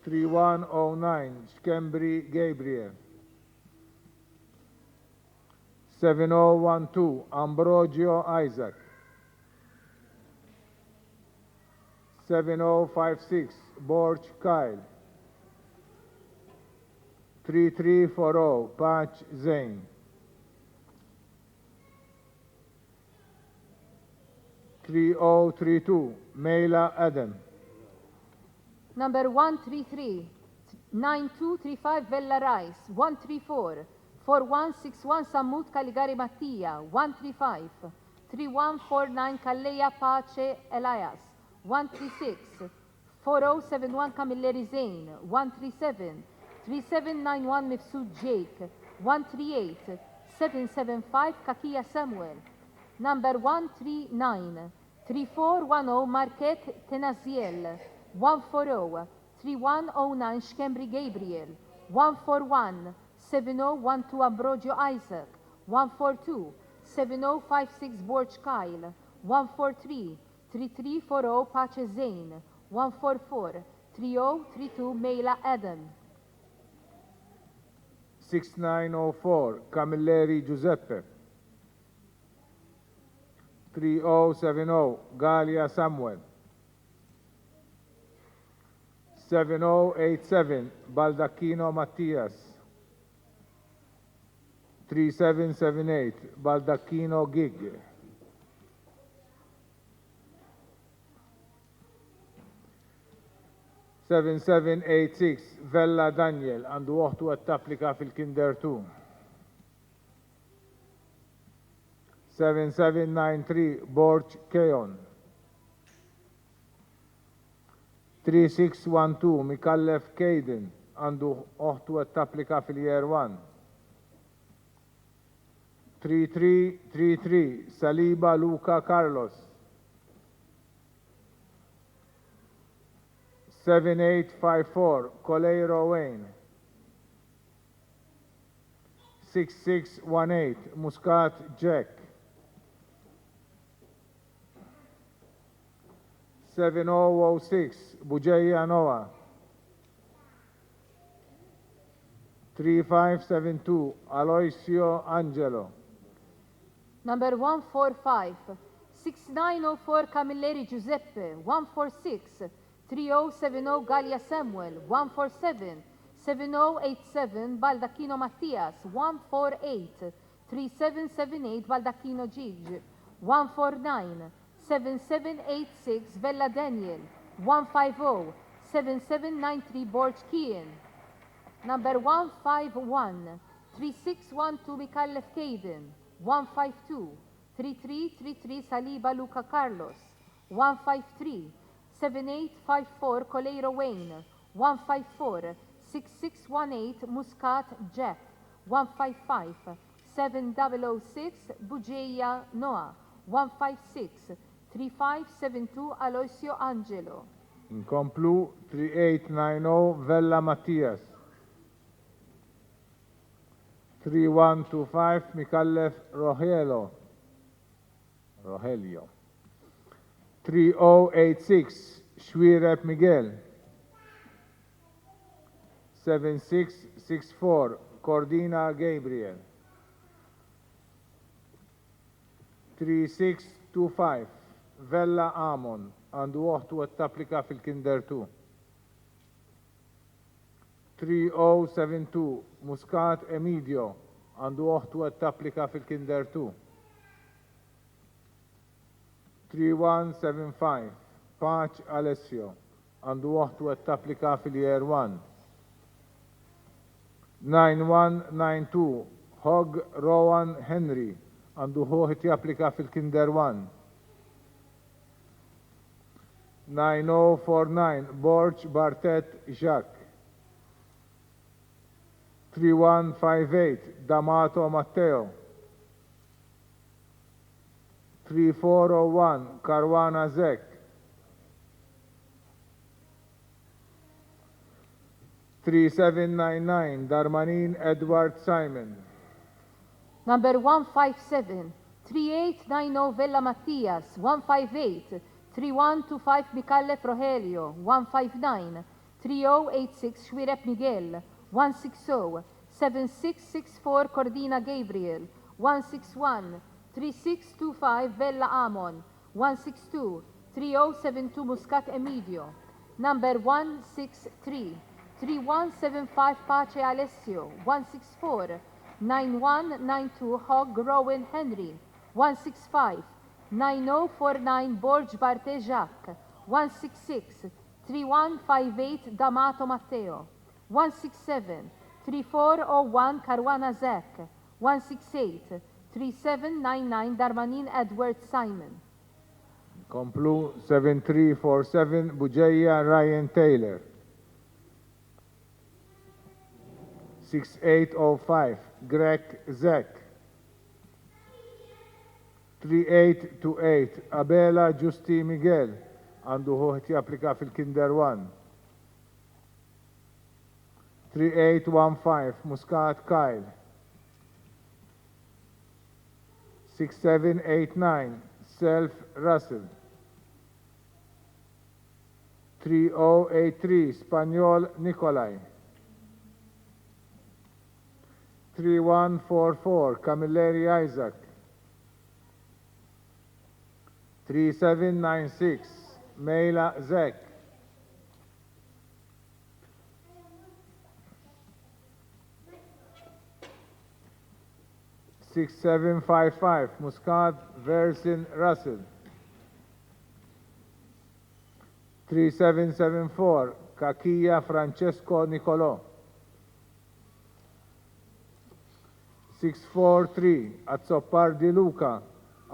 3109 Shkembri Gabriel. 7012 Ambrogio Isaac. 7056 Borch Kyle. 3340 Patch Zane. 3032 Mela Adam. Number 133 9235 Vella Rice. 134 4161 Samut Caligari Mattia. 135 3149 Kalleya Pace Elias. 136 4071 Camilleri Zain. 137 3791 Mifsud Jake. 138 775 Kakia Samuel. Number 139 3410 Marquette Tenaziel. 140 3109 Shkembri Gabriel. 141 7012 Ambrogio Isaac. 142 7056 Borch Kyle. 143 3340 Pace Zain. 144 3032 Mela Adam. 6904 Camilleri Giuseppe. 3070 Galia Samuel. 7087 Baldacchino Mattias. 3778 Baldacchino Gig. 7786 Vella Daniel għandu uħtu għed tapplika fil-Kinder 2. 7793 Borch Keon. 3612 Mikallef Kejden għandu uħtu għed tapplika fil-Year 1. 3333 Saliba Luca Carlos. 7854 Coleiro Wayne. 6618 Muscat Jack. 7006 Bujeya Noah. 3572 Aloisio Angelo. Number 145 6904 Camilleri Giuseppe. 146 3070 Galia Samuel. 147 7087 Baldacchino Mattias. 148 3778 Baldacchino Gigi. 149 7786 Vella Daniel. 150 7793 Borch Kian. Number 151 3612 Mikallef Caden. 152 3333 Saliba Luca Carlos, 153 7854 Coleiro Wayne, 154 6618 Muscat Jack, 155 7006 Bugeia Noah, 156 3572 Aloisio Angelo. Inkomplu 3890 Vella Mattias. 3125 Mikallef Rogelio. 3086 Shwirep Miguel. 7664 Cordina Gabriel. 3625 Vella Amon għandu uħtu għat-tapplika fil-Kinder 2. 3072 Muscat Emidio għandu uħtu għat-tapplika fil-Kinder 2. 3175 Paċ Alessio għandu uħtu għat-tapplika fil-Year 1. 9192 Hog Rowan Henry għandu uħtu japplika fil-Kinder 1. 9049 Borch Bartet Jacques. 3158 D'Amato Matteo. 3401 Caruana Zek. 3799 Darmanin Edward Simon. Number 157 3890 Vella Mattias, 158 3125 Mikallef Rogelio, 159 3086 Shwirep Miguel, 160 7664 Cordina Gabriel, 161 3625 Vella Amon, 162 3072 Muscat Emidio. Number 163 3175 Pace Alessio, 164 9192 Hog Rowan Henry, 165 9049 Borge Barte Jacques, 166 3158 D'Amato Matteo, 167 3401 Caruana Zek, 168 3799 Darmanin Edward Simon. Komplu 7347 Bugeia Ryan Taylor. 6805 Greg Zek. 3828 Abela Justi Miguel għandu ħuħt japplika fil-Kinder 1. 3815 Muscat Kyle. 6789 Self Russell. 3083 Spaniol Nikolai. 3144 Camilleri Isaac. 3796 Meila Zek. 6755 Muscat Versin Russell. 3774 Kakia Francesco Nicolò. 643 Azzopar Di Luca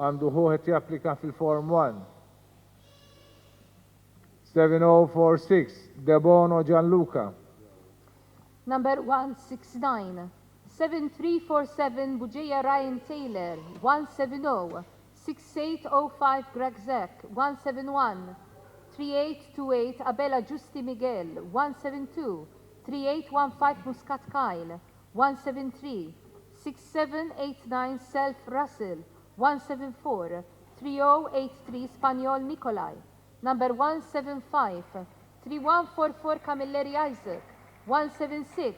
għandu ħuħet japplika fil-Form 1. 7046 Debono Gianluca. Number 169 7347 Bugeia Ryan Taylor, 170 6805 Greg Zek, 171 3828 Abela Justi Miguel, 172 3815 Muscat Kyle, 173 6789 Self Russell, 174 3083 Spaniol Nikolai. Number 175 3144 Camilleri Isaac, 176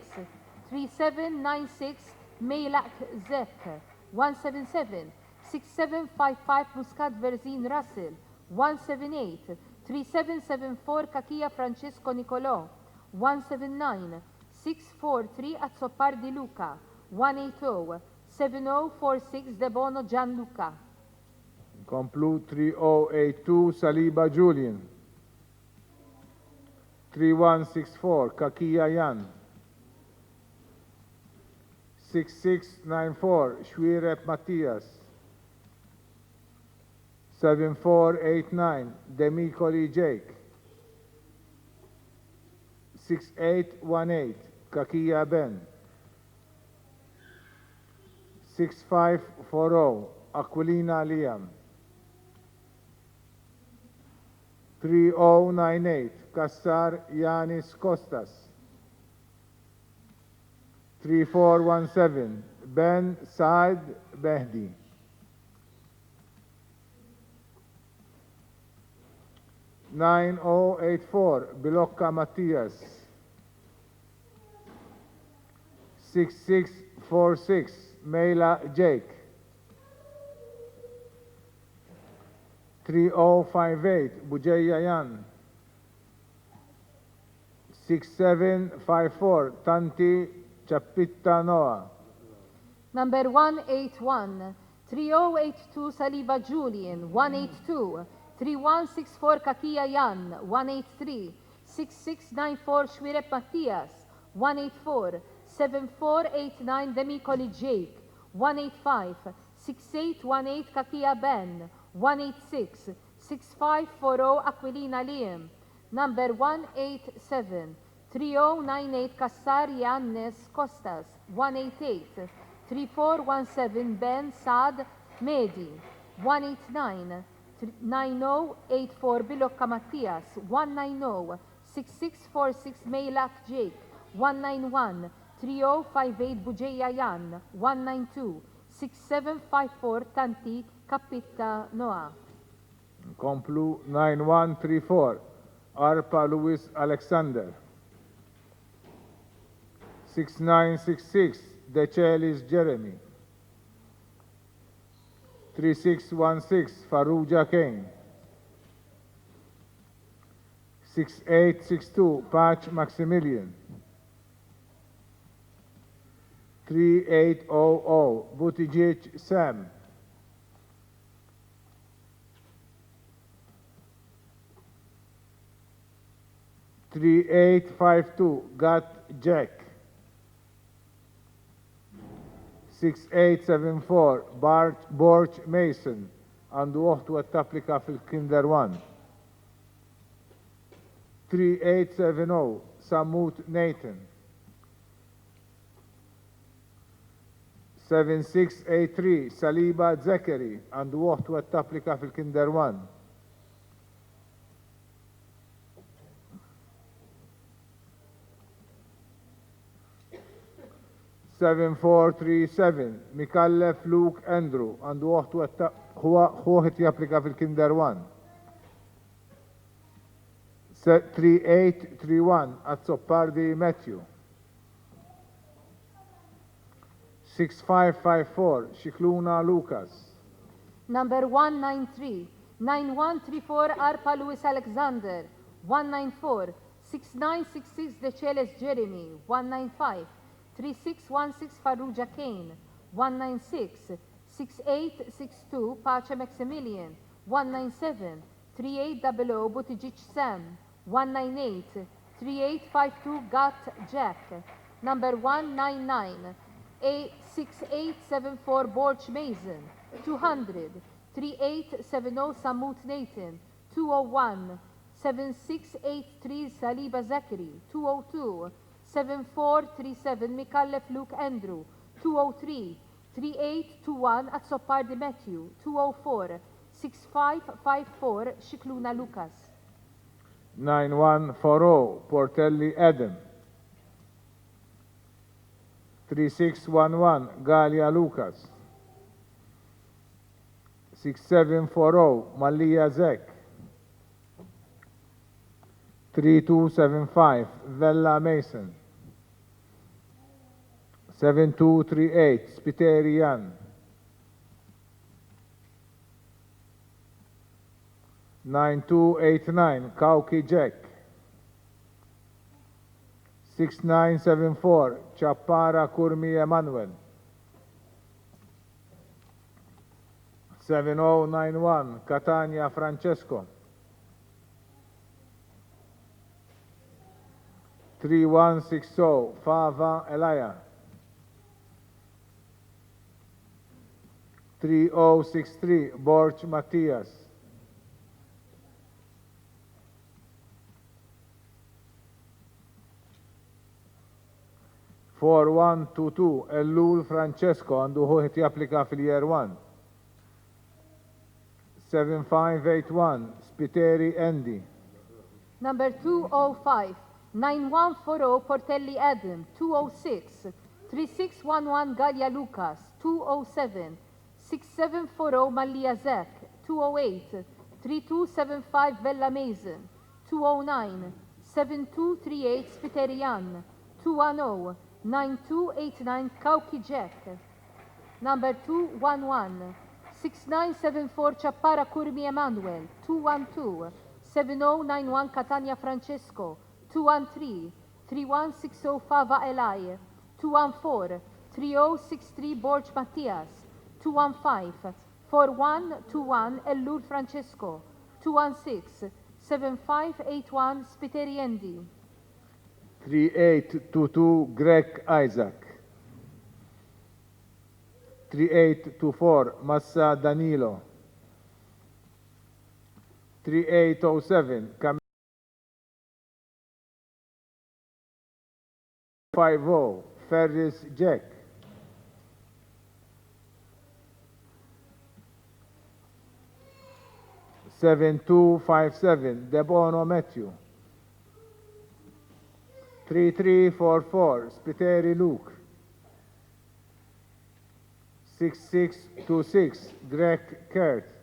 3796 Meilak Zek, 177 6755 Muscat Verzin Russell, 178 3774 Kakia Francesco Nicolò, 179 643 Azzopar Di Luca, 180 7046 Debono Gianluca. Komplu 3082 Saliba Julian. 3164 Kakia Jan. 6694 Shwirep Matthias. 7489, Demicoli Jake. 6818, Kakia Ben. 6540, Aquilina Liam. 3098, Kassar Yanis Kostas. 3417, Ben Saad Behdi. 9084, Bilocca Matias. 6646, Mela Jake. 3058, Bujeya Yan. 6754, Tanti Chapitta Noah. Number 181, 3082 Saliba Julian, 182, 3164 Kakia Jan, 183, 6694 Shwirep Matthias, 184, 7489 Demicoli Jake, 185, 6818 Kakia Ben, 186, 6540 Aquilina Liam. Number 187, 3098 Kassar Yannis Kostas, 188, 3417 Ben Saad Mehdi, 189, 9084 Bilocca Mattias, 190, 6646 Meilak Jake, 191, 3058 Bujeya Yan, 192, 6754 Tanti Kapitta Noah. Komplu 9134, Arpa Louis Alexander. 6966, Decelis Jeremy. 3616, Farouja Kane. 6862, Patch Maximilian. 3800, Buttigieg Sam. 3852, Gat Jack. 6874, Borch Mason. Għandu uħtu għat tapplika fil-Kinder 1. 3870, Samut Nathan. 7683, Saliba Zekeri. Għandu uħtu għat tapplika fil-Kinder 1. 7437, Mikallef Luke Andrew, għandu uħtu ħuħet japplika fil-Kinder 1. 3831, Azzoppardi Matthew. 6554, Xikluna Lucas. Number 193, 9134 Arpa Louis Alexander, 194, 6966 Deceles Jeremy, 195, 3616 Farouja Kane, 196, 6862 Pace Maximilian, 197, 3800 Buttigieg Sam, 198, 3852 Gat Jack, number 199, 6874 Borch Mason, 200, 3870 Samut Nathan, 201, 7683 Saliba Zakari, 202, 7437 Mikallef Luke Andrew, 203, 3821 Azzoppardi Matthew, 204, 6554 Xikluna Lucas. 9140, Portelli Adam. 3611, Galia Lucas. 6740, Malia Zek. 3275, Vella Mason. 7238, Spiteri Jan. 9289, Kauki Jack. 6974, Chappara Kurmi Emanuel. 7091, Catania Francesco. 3160, Fava Elia. 3063, Borch Matthias. 4122 Ellul Francesco għandu ħuħet japplika fil-year 1. 7581 Spiteri Andy. Number 205, 9140 Portelli Adam, 206, 3611 Gallia Lucas, 207, 6740 Mallia Zek, 208, 3275 Vella Mason, 209, 7238 Spiterian, 210, 9289 Kauki Jack. Number 211, 6974 Chappara Kurmi Emanuel, 212, 7091 Catania Francesco, 213, 3160 Fava Elai, 214, 3063 Borg Mattias, 215, 4121 Ellur Francesco, 216, 7581 Spiteriandi. 3822 Greg Isaac. 3824 Massa Danilo. 3807 50 Ferris Jack. 7257 Debono Matthew. 3344 Spiteri Luke. 6626 Greg Kurt.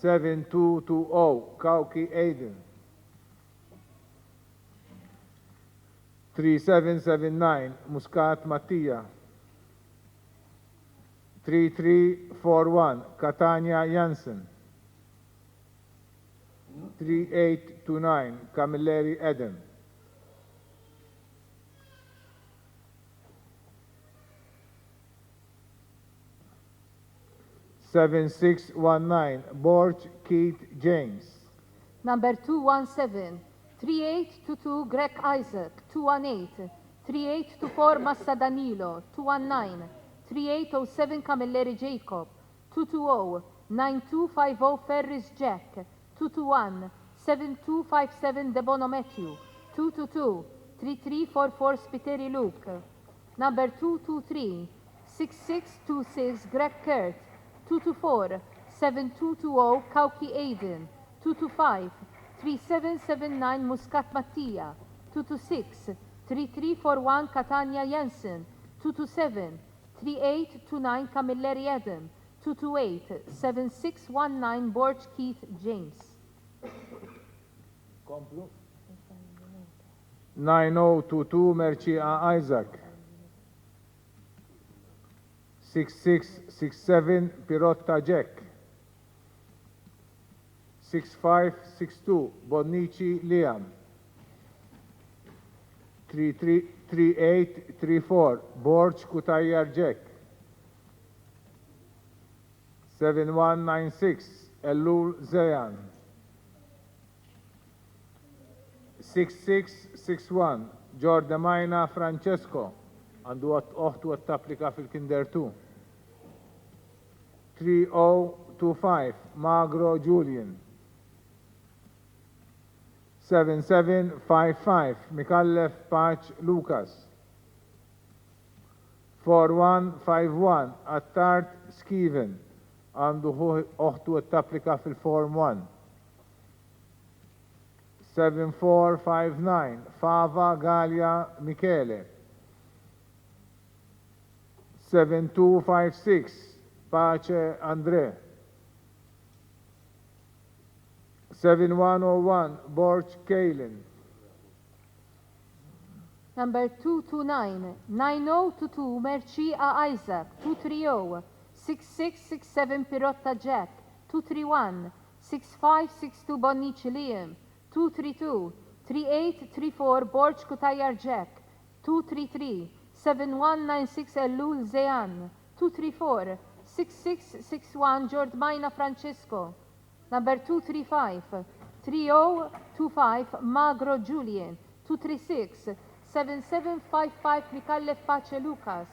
7220 Kauki Aiden. 3779 Muscat Mattia. 3341 Catania Jansen. 3829 Camilleri Adam. 7619 Borg Keith James. Number 217, 3822 Greg Isaac, 218, 3824 Massa Danilo, 219, 3807 Camilleri Jacob, 220, 9250 Ferris Jack, 221, 7257 Debono Matthew, 222, 3344 Spiteri Luke. Number 223, 6626 Greg Kurt, 224, 7220 Kauki Aiden, 225, 3779 Muscat Mattia, 226, 3341 Catania Jensen, 227, 3829 Camilleri Adam, 228, 7619 Borg Keith James. 9022 Mercia Isaac. 6667 Pirotta Jack. 6562 Bonnici Liam. 3834 Borg Kutayar Jack. 7196 Elul Zayan. 6661 Giordamaina Francesco. Għandu uħtu għat-tapplika fil-Kinder 2. 3025 Magro Julian. 7755 Mikallef Paċ Lucas. 4151 Attart Skiven. Għandu uħtu għat-tapplika fil-Form 1. 7459 Fava Galia Michele. 7256 Pace Andre. 7101 Borg Kaelin. Number 229, 9022 Mercia Isaac, 230, 6667 Pirotta Jack, 231, 6562 Bonnici Liam, 232, 3834 Borg Kutayar Jack, 233, 7196 Elul Zeyan, 234, 6661 Giordmaina Francesco. Number 235, 3025 Magro Julian, 236, 7755 Mikallef Pace Lucas,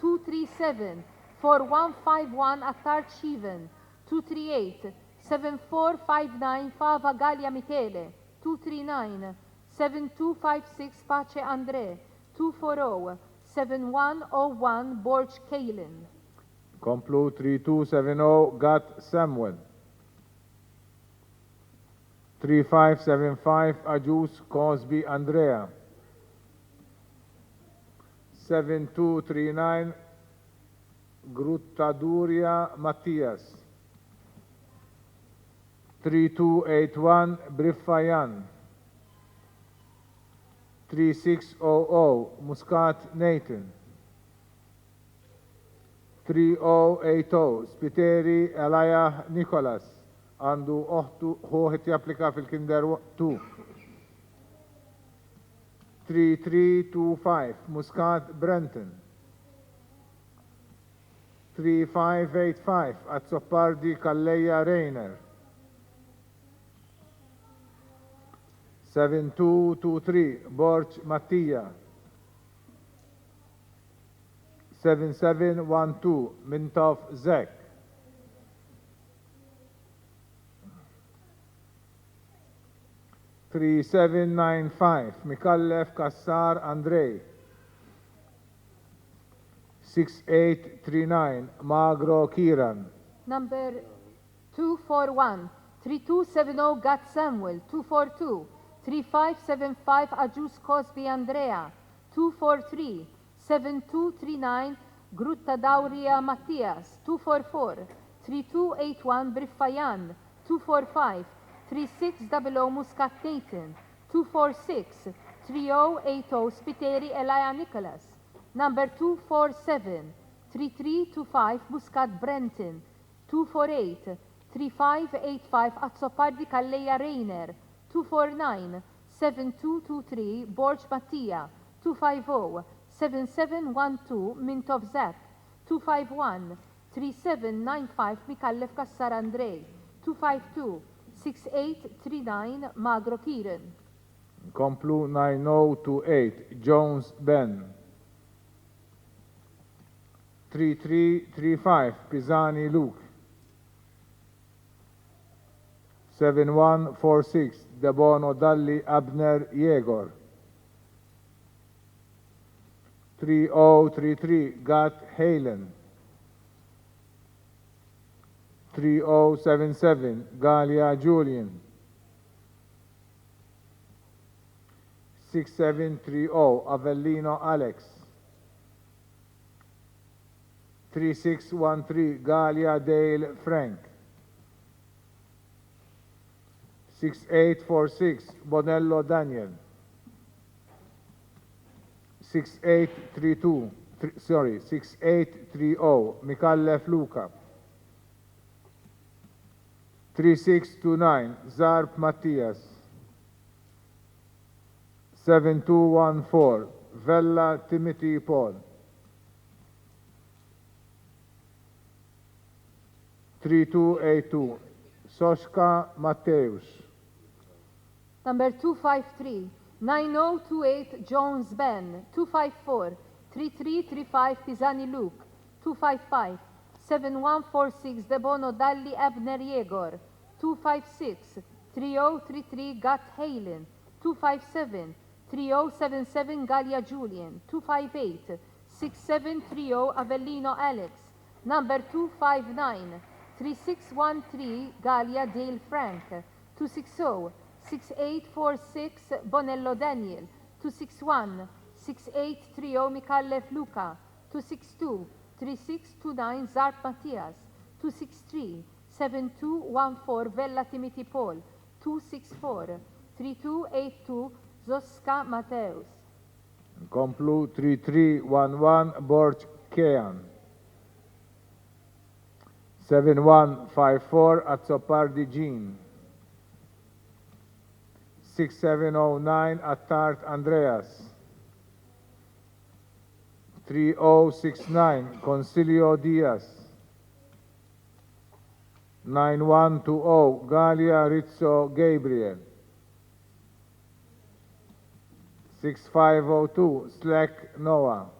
237 4151 Attar Shivan, 238 7459 Fava Gallia Michele, 239 7256 Pace Andre, 240 7101 Borj Kalin. Komplu 3270 Gat Samuel. 3575 Ajus Cosby Andrea. 7239 Gruttaduria Mattias. 3281 Briffayan. 3600 Muscat Nathan. 3080 Spiteri Elia Nicholas għandu oħtu ħuħet japplika fil-kinder 2. 3325 Muscat Brenton. 3585 Azzopardi Kalleja Reiner. 7223 Borch Mattia. 7712 Mintof Zek. 3795 Mikallef Kassar Andrej. 6839 Magro Kiran. Number 241 3270 Gat Samuel, 242 3575 Ajus Cosby Andrea, 243 7239 Grutta Dauria Mattias, 244 3281 Briffayan, 245 3600 Muscat Nathan, 246 3080 Spiteri Elia Nicholas. Number 247 3325 Muscat Brenton, 248 3585 Azzopardi Kalleja Reiner, 249 7223 Borj Mattia, 250 7712 Mintov Zek, 251 3795 Mikallef Kassar Andrej, 252 6839 Magro Kiren. Komplu 9028 Jones Ben. 3335 Pisani Luke. 7146 Debono Dalli Abner Yegor. 3033 Gat Halen. 3077 Galia Julian. 6730 Avellino Alex. 3613 Galia Dale Frank. 6846 Bonello Daniel. 6830 Mikallef Luca. 3629 Zarp Mattias. 7214 Vella Timothy Paul. 3282 Soska Mateus. Number 253 9028 Jones Ben, 254 3335 Pisani Luke, 255 7146 Debono Dalli Abner Yegor, 256 3033 Gat Halen, 257 3077 Galia Julian, 258 6730 Avellino Alex. Number 259 3613 Galia Dale Frank, 260 6846 Bonello Daniel, 261 6830 Mikallef Luca, 262 3629 Zarp Mattias, 263 7214 Vella Timothy Paul, 264 3282 Zoska Mateus. Komplu 3311 Borch Kean. 7154 Azzopardi Jean. 6709 Attart Andreas. 3069 Concilio Diaz. 9120 Galia Rizzo Gabriel. 6502 Slack Noah.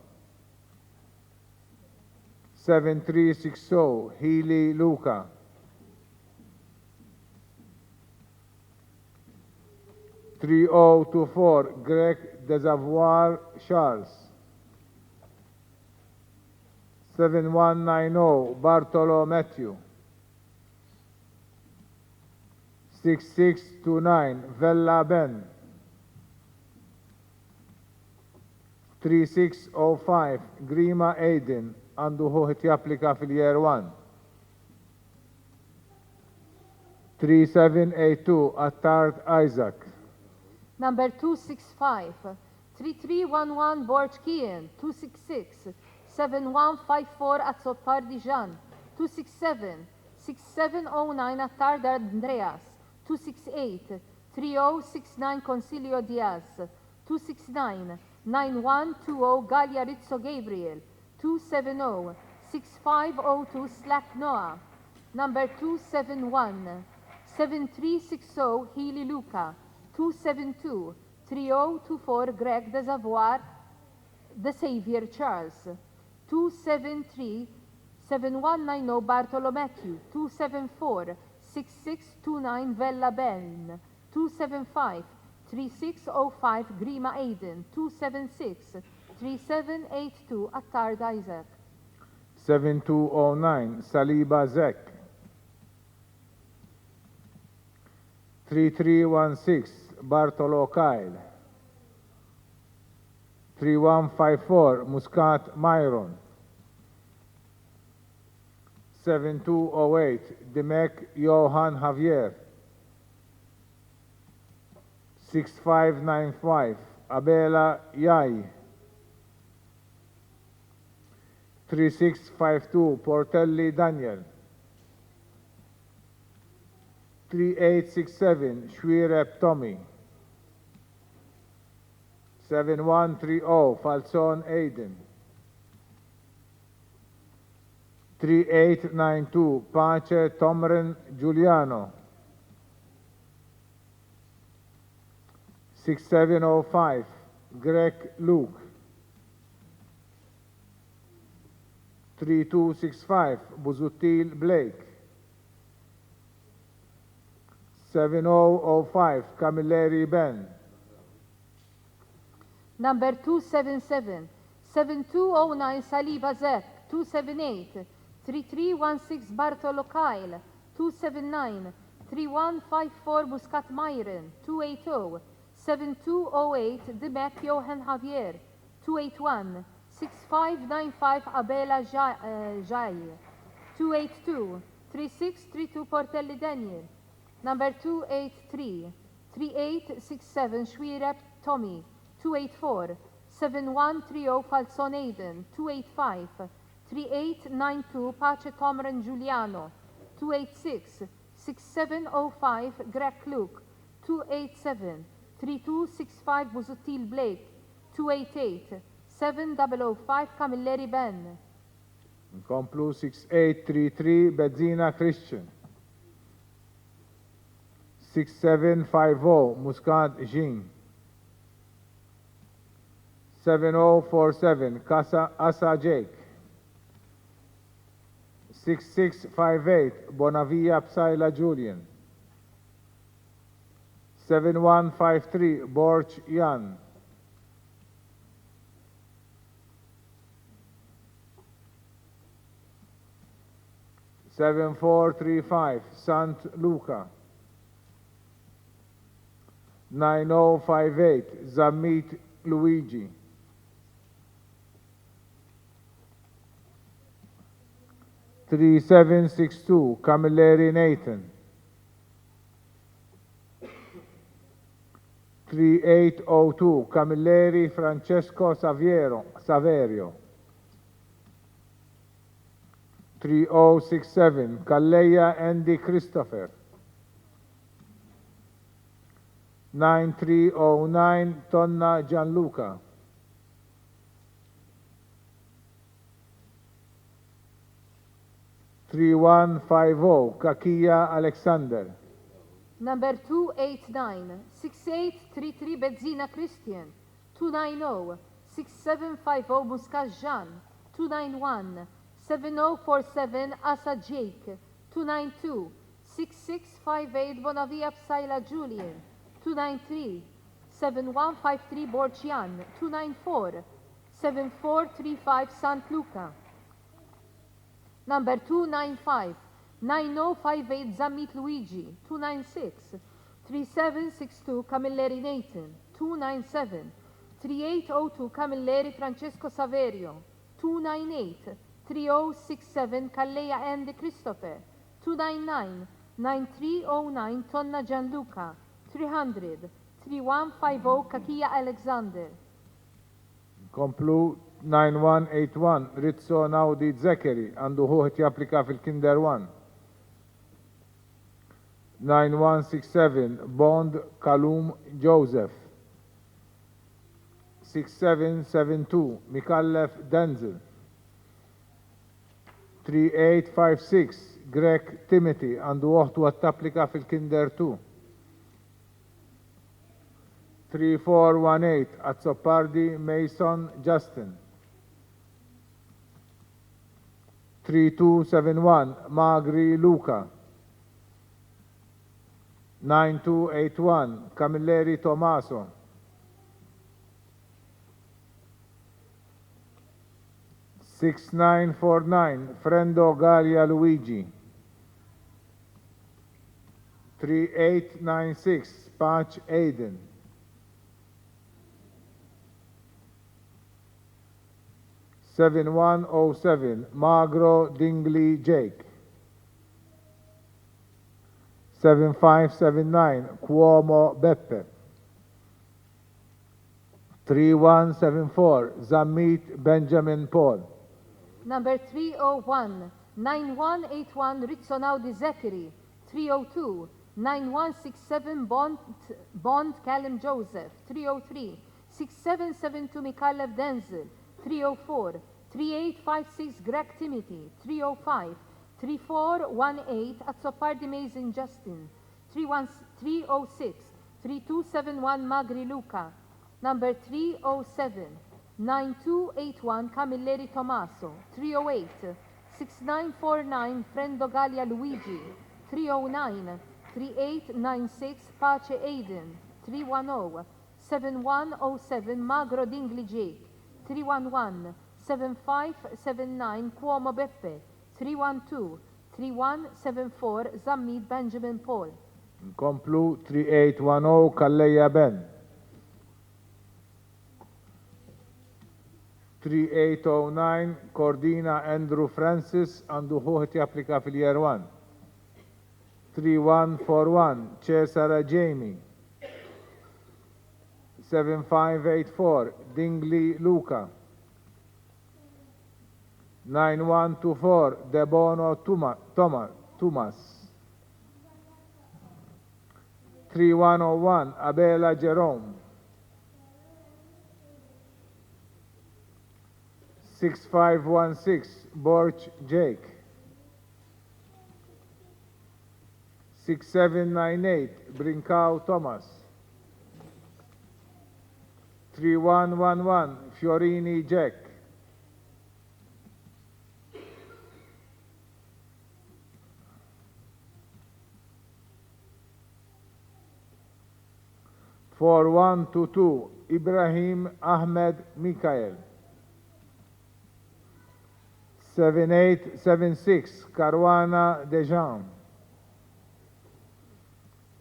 7360 Healy Luca. 3024 Greg Desavoir Charles. 7190 Bartolo Matthew. 6629 Vella Ben. 3605 Grima Aiden għandu ħuħit japplika fil-year 1. 3782 Attard Isaac. Number 265, 3311 Borch Kien, 266, 7154 Azzot Pardijan, 267, 6709 Attard Andreas, 268, 3069 Concilio Diaz, 269, 9120 Galia Rizzo Gabriel, 270, 6502 Slack Noah, number 271, 7360 Healy Luca, 272, 3024 Greg Desavoir, The Savior Charles, 273, 7190 Bartolo Matthew, 274, 6629 Vella Ben, 275, 3605 Grima Aiden, 276, 3782 Attard Isaac. 7209 Saliba Zek. 3316 Bartolo Kyle. 3154 Muscat Myron. 7208 Demek Johan Javier. 6595 Abela Yai. 3652 Portelli Daniel. 3867 Shwirep Tommy. 7130 Falson Aiden. 3892 Pace Tomren Giuliano. 6705 Greg Luke. 3265 Buzuttil Blake. 7005 Camilleri Ben. Number 277, 7209 Saliba Zek, 278, 3316 Bartolo Kyle, 279, 3154 Muscat Myron, 280, 7208 Demek Johan Javier, 281, 6595 Abela Jai, 282, 3632 Portelli Daniel, number 283, 3867 Shwirep Tommy, 284, 7130 Falson Aiden, 285, 3892 Pace Tomren Giuliano, 286, 6705 Greg Luke, 287, 3265 Buzuttil Blake, 288, 7005 Camilleri Ben. Nkomplu 6833 Bedzina Christian. 6750 Muscat Jean. 7047 Asa Jake. 6658 Bonavia Psaila Julian. 7153 Borch Jan. 7435 Sant Luca. 9058 Zamit Luigi. 3762 Camilleri Nathan. 3802 Camilleri Francesco Saverio. 3067 Calleia Andy Christopher. 9309 Tonna Gianluca. 3150 Kakia Alexander. Number 289, 6833 Bedzina Christian, 290, 6750 Muscat Jean, 291, 7047 Asa Jake, 292 6658 Bonavia Psaila Julian, 293 7153 Borcian, 294 7435 Sant Luca. Number 295 9058 Zammit Luigi, 296 3762 Camilleri Nathan, 297 3802 Camilleri Francesco Saverio, 298 3067 Calleia Andy Christopher, 299 9309 Tonna Gianluca, 300 3150 Kakia Alexander. Komplu 9181 Rizzo Naudi Zekeri għandu ħuħet japplika fil-Kinder 1. 9167 Bond Kalum Joseph. 6772 Mikallef Denzel. 3856 Greg Timothy għandu uħtu għat-tapplika fil-Kinder 2. 3418 Azzopardi Mason Justin. 3271 Magri Luca. 9281 Camilleri Tomaso. 6949 Frendo Galia Luigi. 3896 Patch Aiden. 7107 Magro Dingley Jake. 7579 Cuomo Beppe. 3174 Zammit Benjamin Paul. Number 301 9181 Rizzonaudi Zachary, 302 9167 Bond Callum Joseph, 303 6772 Mikhailov Denzel, 304 3856 Greg Timothy, 305 3418 Azzopardi Mason Justin, 306 3271 Magri Luca. Number 307 9281 Camilleri Tommaso, 308 6949 Frendo Galia Luigi, 309 3896 Pace Aiden, 310 7107 Magro Dingley Jake, 311 7579 Cuomo Beppe, 312 3174 Zammid Benjamin Paul. Nkomplu 3810 Kalleja Ben. 3809 Cordina Andrew Francis għandu ħuħet japplika fil-Year 1. 3141 Cesare Jamie. 7584 Dingley Luca. 9124 Debono Thomas. 3101 Abela Jerome. 6516 Borch Jake. 6798 Brincao Thomas. 3111 Fiorini Jack. 4122 Ibrahim Ahmed Mikael. 7876 Caruana Dejan.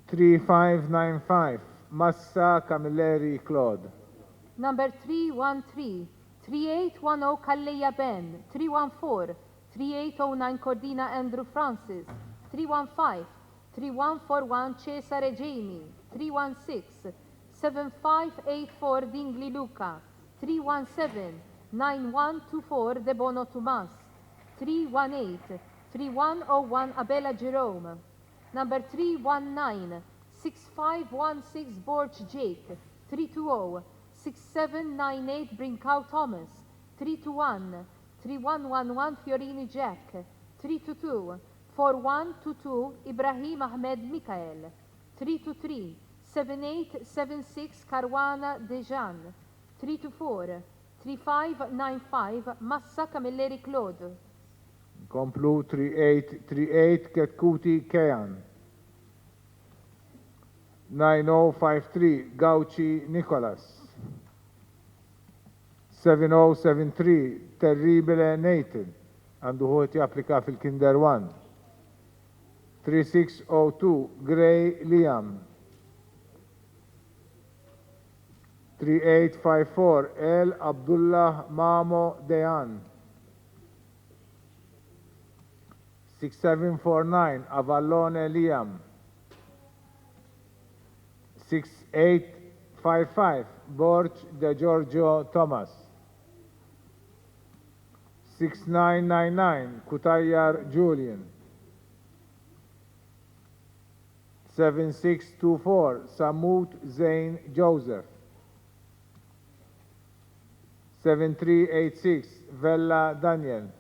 3595 Massa Camilleri Claude. Number 313 3810 Kalleya Ben, 314 3809 Cordina Andrew Francis, 315 3141 Cesare Jamie, 316 7584 Dingley Luca, 317 9124 Debono Tomas, 318 3101 Abela Jerome. Number 319 6516 Borch Jake, 320 6798 Brincao Thomas, 321 3111 Fiorini Jack, 322 4122 Ibrahim Ahmed Mikael, 323 7876 Caruana Dejan, 324 3595 Massa Camilleri Claude, Komplu 3838 Ketkuti Kean. 9053 Gauchi Nicholas. 7073 Terribile Nathan għandu ħoti applika fil-Kinder 1. 3602 Gray Liam. 3854 El Abdullah Mamo Dejan. 6749 Avallone Liam. 6855 Borch De Giorgio Thomas. 6999 Kutayar Julian. 7624 Samut Zain Joseph. 7386 Vella Daniel.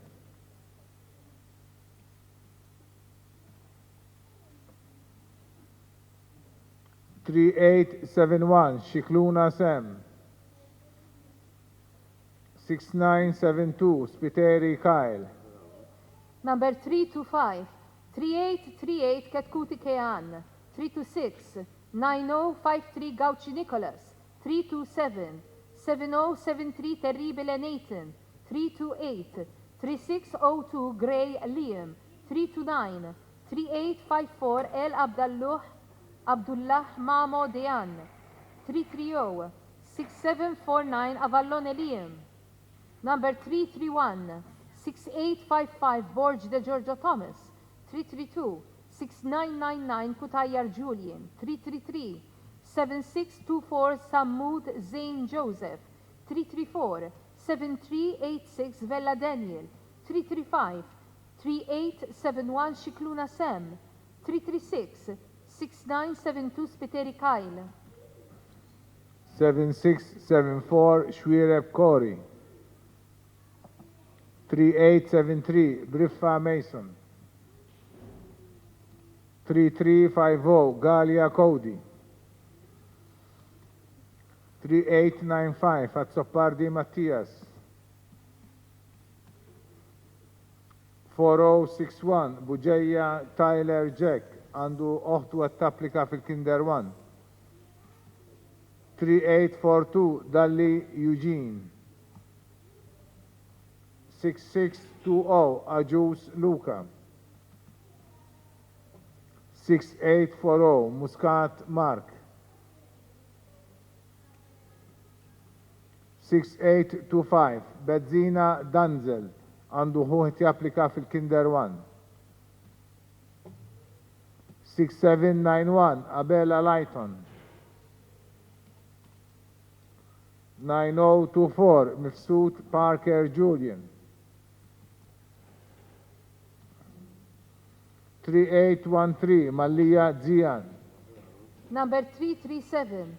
3871 Shikluna Sam. 6972 Spiteri Kyle. Number 325, 3838 Ketkuti Kean. 326, 9053 Gauchi Nicholas. 327, 7073 Terribile Nathan. 328, 3602 Gray Liam. 329, 3854 El Abdullah Mamo Dejan. 330, 6749 Avallone Liam. Number 331, 6855 Borge De Giorgio Thomas. 332, 6999 Kutayar Julian. 333, 7624 Samud Zain Joseph. 334, 7386 Vella Daniel. 335, 3871 Shikluna Sam. 336, 6972 Spiteri Kyle. 7674 Shwireb Kori. 3873 Briffa Mason. 3350 Galia Cody. 3895 Azzopardi Mattias. 4061 Buġeja Tyler Jack għandu oħtu għat-tapplika fil-Kinder 1. 3842 Dalli Eugene. 6620 Aġus Luka. 6840 Muscat Mark. 6825 Bezzina Danzel għandu ħuħt japplika fil-Kinder 1. 6791 Abela Lighton. 9024 Mifsud Parker Julian. 3813 Mallia Zian. Number 337,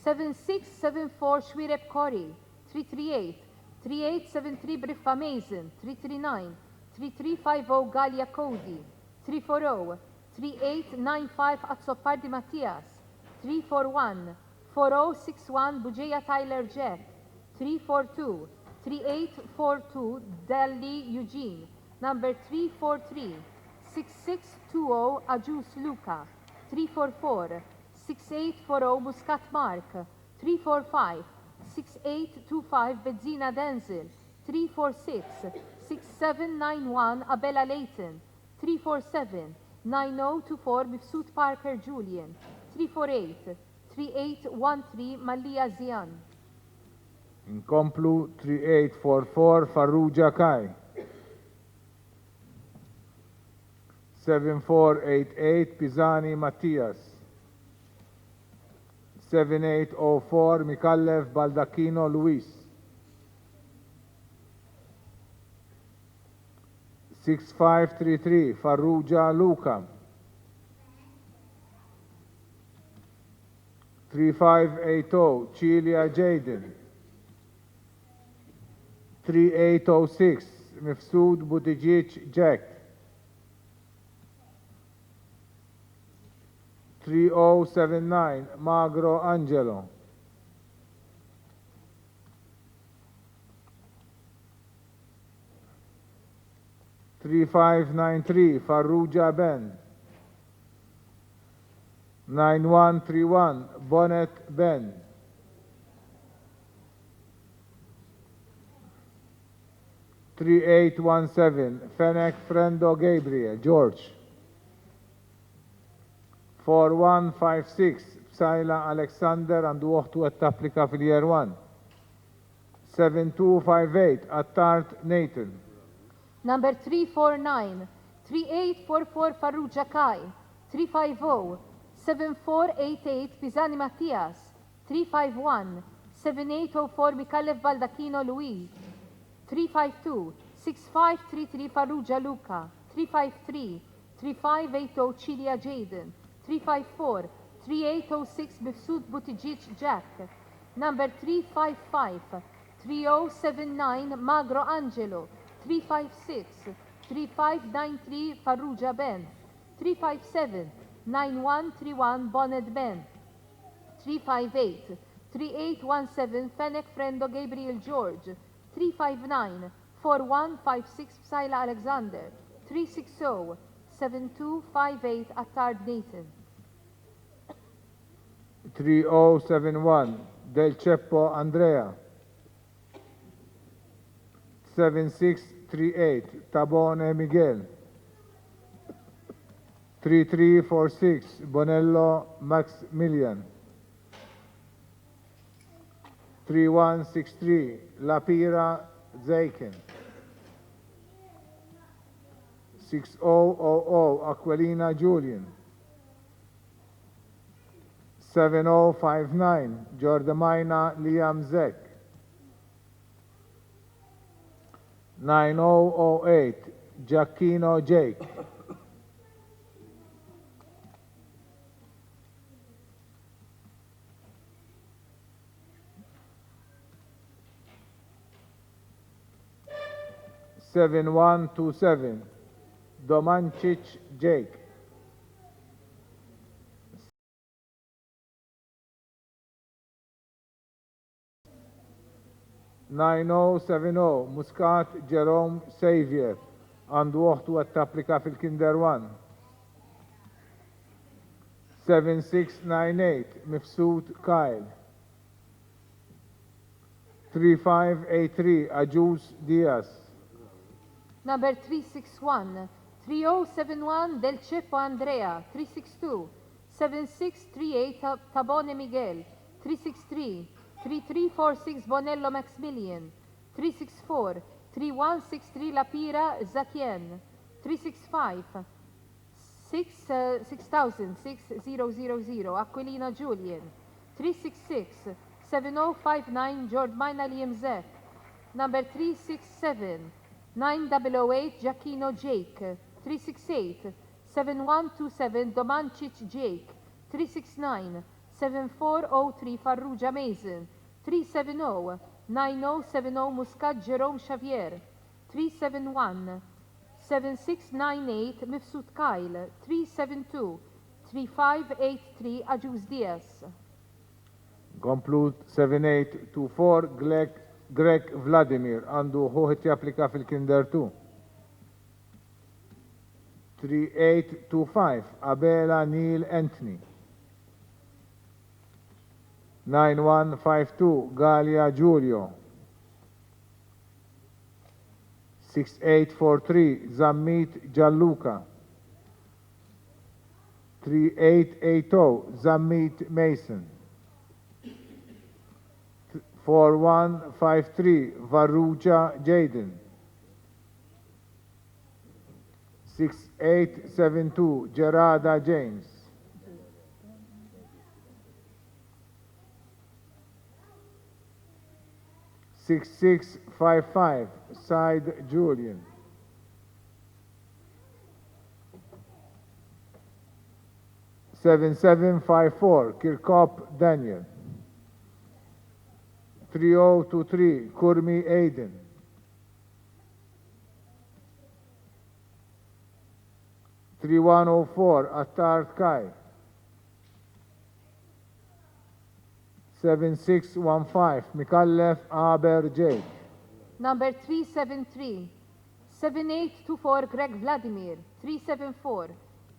7674 Shwireb Kori. 338, 3873 Briffa Mason. 339, 3350 Galia Cody. 340, 3895 Azzopardi Mattias. 341, 4061 Buġeja Tyler Jack. 342, 3842 Dalli Eugene. Number 343, 6620 Aġus Luka. 344, 6840 Muscat Mark. 345, 6825 Bezzina Denzel. 346, 6791 Abela Leighton. 347, 9024 Mifsud Parker Julian. 348, 3813 Mallia Zian. Inkomplu 3844 Farrugia Kai. 7488 Pisani Mattias. 7804 Mikallev Baldacchino Luis. 6533 Farrugia Luca. 3580 Cilia Jaden. 3806 Mifsud Buttigieg Jack. 3079 Magro Angelo. 3593 Farrugia Ben. 9131 Bonnet Ben. 3817 Fennec Frendo Gabriel George. 4156 Psaila Alexander għandu uħtu għed tapplika fil-year 1. 7258 Attart Nathan. Number 349, 3844 Farrugia Kai, 350, 7488 Pisani Mattias, 351, 7804 Mikalev Baldacchino Luis, 352, 6533 Farrugia Luca, 353, 3580 Cilia Jaden, 354, 3806 Bifsud Buttigieg Jack, number 355, 3079 Magro Angelo, 356, 3593 Farrugia Ben, 357, 9131 Bonnet Ben, 358, 3817 Fennec Frendo Gabriel George, 359, 4156 Psaila Alexander, 360, 7258 Attard Nathan. 3071 Del Ceppo Andrea. 7638 Tabone Miguel. 3346 Bonello Maximilian. 3163 Lapira Zaiken. 6000 Aquilina Julian. 7059 Jordamaina Liam Zek. 9008 Giacchino Jake. 7127 Domancic Jake. 9070 Muscat Jerome Xavier għandu uħtu għat tapplika fil-Kinder 1. 7698 Mifsud Kyle. 3583 Ajuz Diaz. Number 361, 3071 Del Ceppo Andrea, 362, 7638 Tabone Miguel, 363, 3346 Bonello Maximilian, 364, 3163 Lapira Zakien, 365, 6000 Aquilina Julian, 366, 7059 Jordmaina Liemzek, number 367, 9008 Giacchino Jake, 368, 7127 Domancic Jake, 369, 7403 Farrugia Mason, 370, 9070 Muscat Jerome Xavier, 371, 7698 Mifsud Kyle, 372, 3583 Ajuz Diaz. Komplut 7824 Greg Vladimir għandu ħuħit japplika fil-Kinder 2. 3825 Abela Neil Anthony. 9152 Galia Giulio. 6843 Zammit Gianluca. 3880 Zammit Mason. 4153 Farrugia Jaden. 6872 Gerada James. 6655 Said Julian. 7754 Kirkop Daniel. 3023 Kurmi Aiden. 3104 Attard Kai. 7615 Mikallef Aber Jake. Number 373, 7824 Greg Vladimir, 374.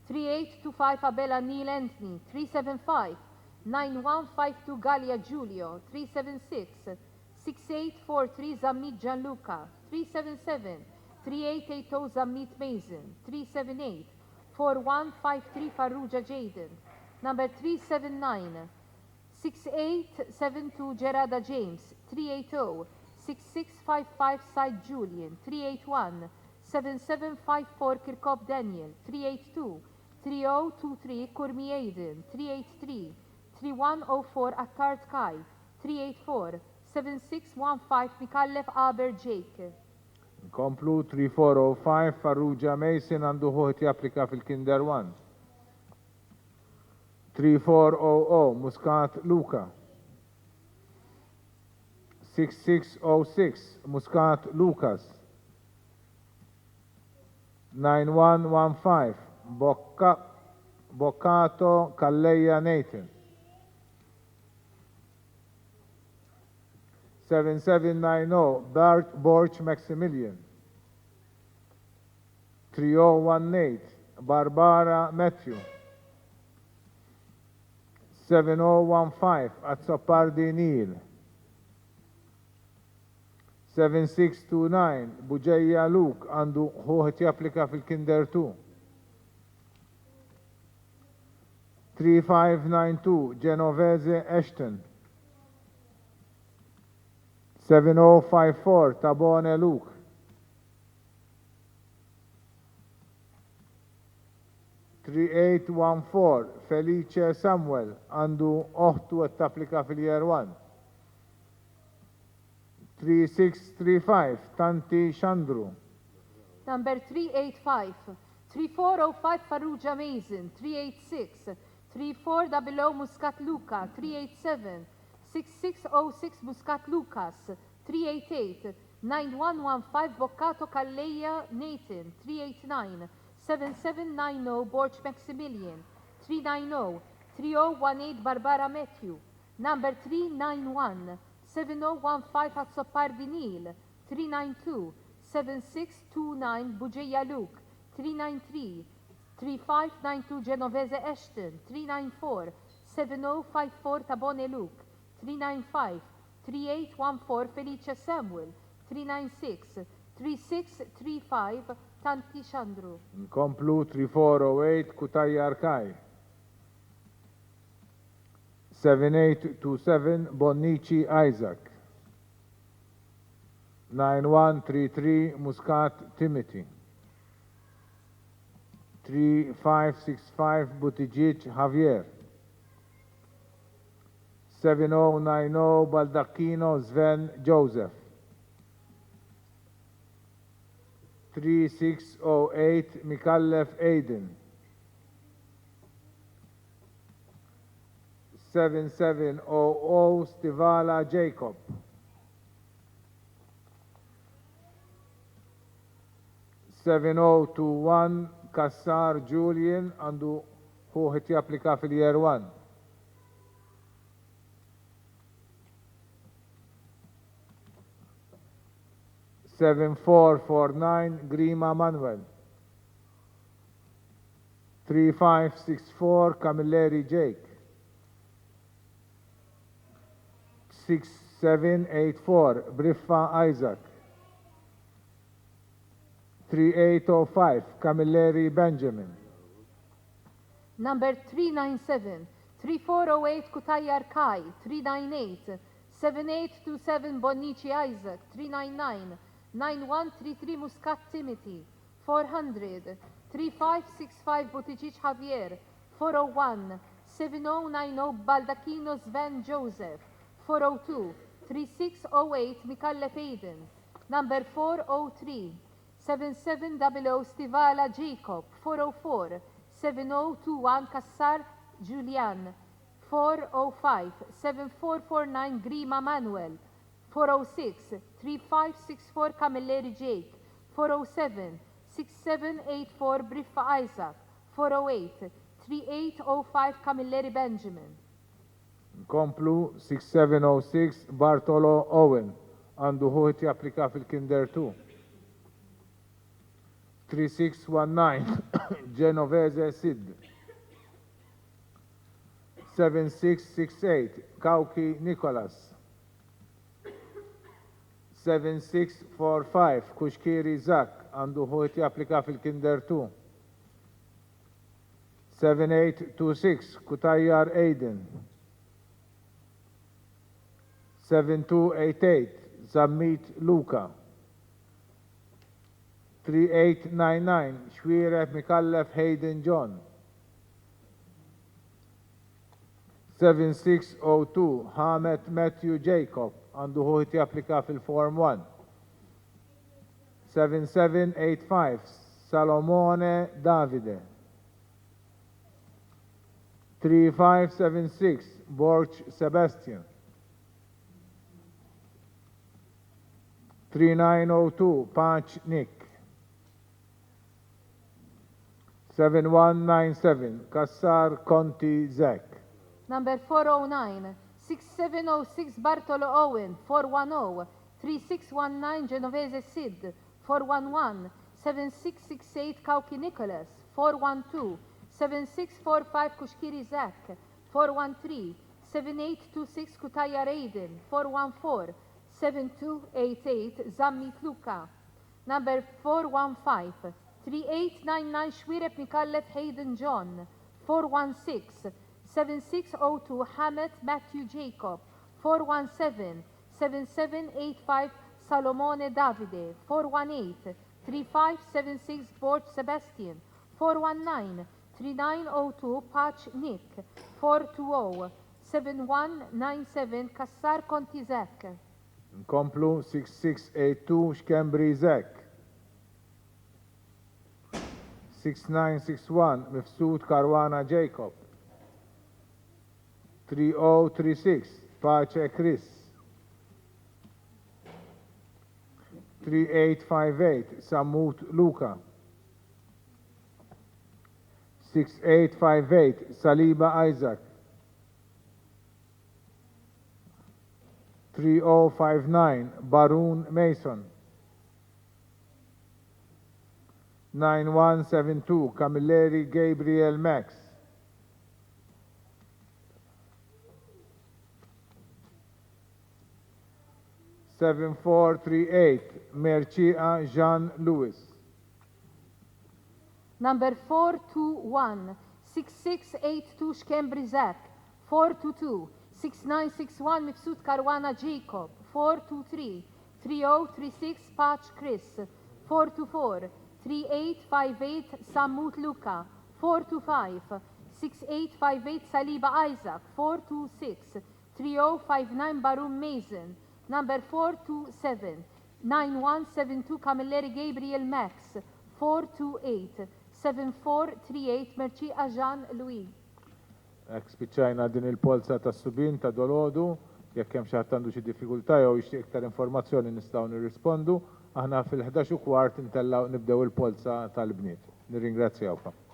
3825 Abela Neil Anthony, 375. 9152 Galia Giulio, 376. 6843 Zammit Gianluca, 377. 3880 Zammit Mason, 378. 4153 Farrugia Jaden. Number 379. 6872 Gerada James, 380. 6655 Side Julian, 381. 7754 Kirkop Daniel, 382. 3023 Kurmi Aiden, 383. 3104 Attard Kai, 384. 7615 Mikallef Aber Jake. Nkomplu 3405 Farrugia Mason għandu ħuħt japplika fil-Kinder 1. 3400 Muscat Luca. 6606 Muscat Lucas. 9115 Boccato Calleja Nathan. 7790 Bart Borch Maximilian. 3018 Barbara Matthew. 7015 Azzopardi Neil. 7629 Buġeja Luke għandu ħuħet japplika fil-Kinder 2. 3592 Genovese Ashton. 7054 Tabone Luke. 3814 Felice Samuel għandu oħtu għet tapplika fil-Year 1. 3635 Tanti Chandru. Number 385. 3405 Farrugia Mason, 386. 3400 Muscat Luca, 387. 6606 Muscat Lucas, 388. 9115 Boccato Calleja Nathan, 389. 7790 Borch Maximilian, 390. 3018 Barbara Matthew. Number 391. 7015 Azzopardi Neil, 392. 7629 Buġeja Luke, 393. 3592 Genovese Ashton, 394. 7054 Tabone Luke, 395. 3814 Felice Samuel, 396. 3635 Tanti Chandru. Nkomplu 3408 Kutajjar Kai. 7827 Bonnici Isaac. 9133 Muscat Timothy. 3565 Buttigieg Javier. 7090 Baldacchino Sven Joseph. 3608 Mikallef Aiden. 7700 Stivala Jacob. 7021 Kassar Julian għandu ħuħet japplika fil-Year 1. 7449 Grima Manuel. 3564 Camilleri Jake. 6784 Briffa Isaac. 3805 Camilleri Benjamin. Number 397. 3408 Kutajjar Kai, 398. 7827 Bonnici Isaac, 399. 9133 Muscat Timothy, 400. 3565 Buttigieg Javier, 401. 7090 Baldacchino Sven Joseph, 402. 3608 Mikallef Aiden. Number 403. 7700 Stivala Jacob, 404. 7021 Kassar Julian, 405. 7449 Grima Manuel, 406. 3564 Camilleri Jake, 407. 6784 Briffa Isaac, 408. 3805 Camilleri Benjamin. Nkomplu 6706 Bartolo Owen għandu ħuħet japplika fil-Kinder 2. 3619 Genovese Sid. 7668 Kauki Nicholas. 7645 Kushkiri Zak għandu ħojt japplika fil-Kinder 2. 7826 Kutajjar Aiden. 7288 Zammit Luka. 3899 Xwiref Mikallef Hayden John. 7602 Hamet Matthew Jacob għandu ħojt japplika fil-Form 1. 7785 Salomone Davide. 3576 Borch Sebastian. 3902 Patch Nick. 7197 Kassar Conti Zek. Number 409, 6706 Bartolo Owen, 410, 3619 Genovese Sid, 411, 7668 Kauki Nicholas, 412, 7645 Kushkiri Zak, 413, 7826 Kutaya Raiden, 414, 7288 Zammit Luka. Number 415, 3899 Shwirep Mikallef Hayden John, 416, 7602 Hamet Matthew Jacob, 417 7785 Salomone Davide, 418 3576 Borch Sebastian, 419 3902 Patch Nick, 420 7197 Kassar Kontizek. Nkomplu 6682 Xkembri Zek. 6961 Mifsud Karwana Jacob. 3036 Pace Chris. 3858 Samut Luka. 6858 Saliba Isaac. 3059 Barun Mason. 9172 Camilleri Gabriel Max. 7438 Mercia Jean Louis. Number 421, 6682 Shkembri Zak, 422, 6961 Mifsud Karwana Jacob, 423, 3036 Patch Chris, 424, 3858 Samut Luka, 425, 6858 Saliba Isaac, 426, 3059 Barum Mason, number 427, 9172 Camilleri Gabriel Max, 428, 7438 Merci Ajan Louis. Ek spiċċajna din il-polza ta' subin ta' dolodu, jekk hemm xi ħadd għandu xi diffikultà jew jixtieq iktar informazzjoni nistgħu nirrispondu, aħna fil-11 kwart nibdew il-polza tal-bniet. Nirringrazzjawkom.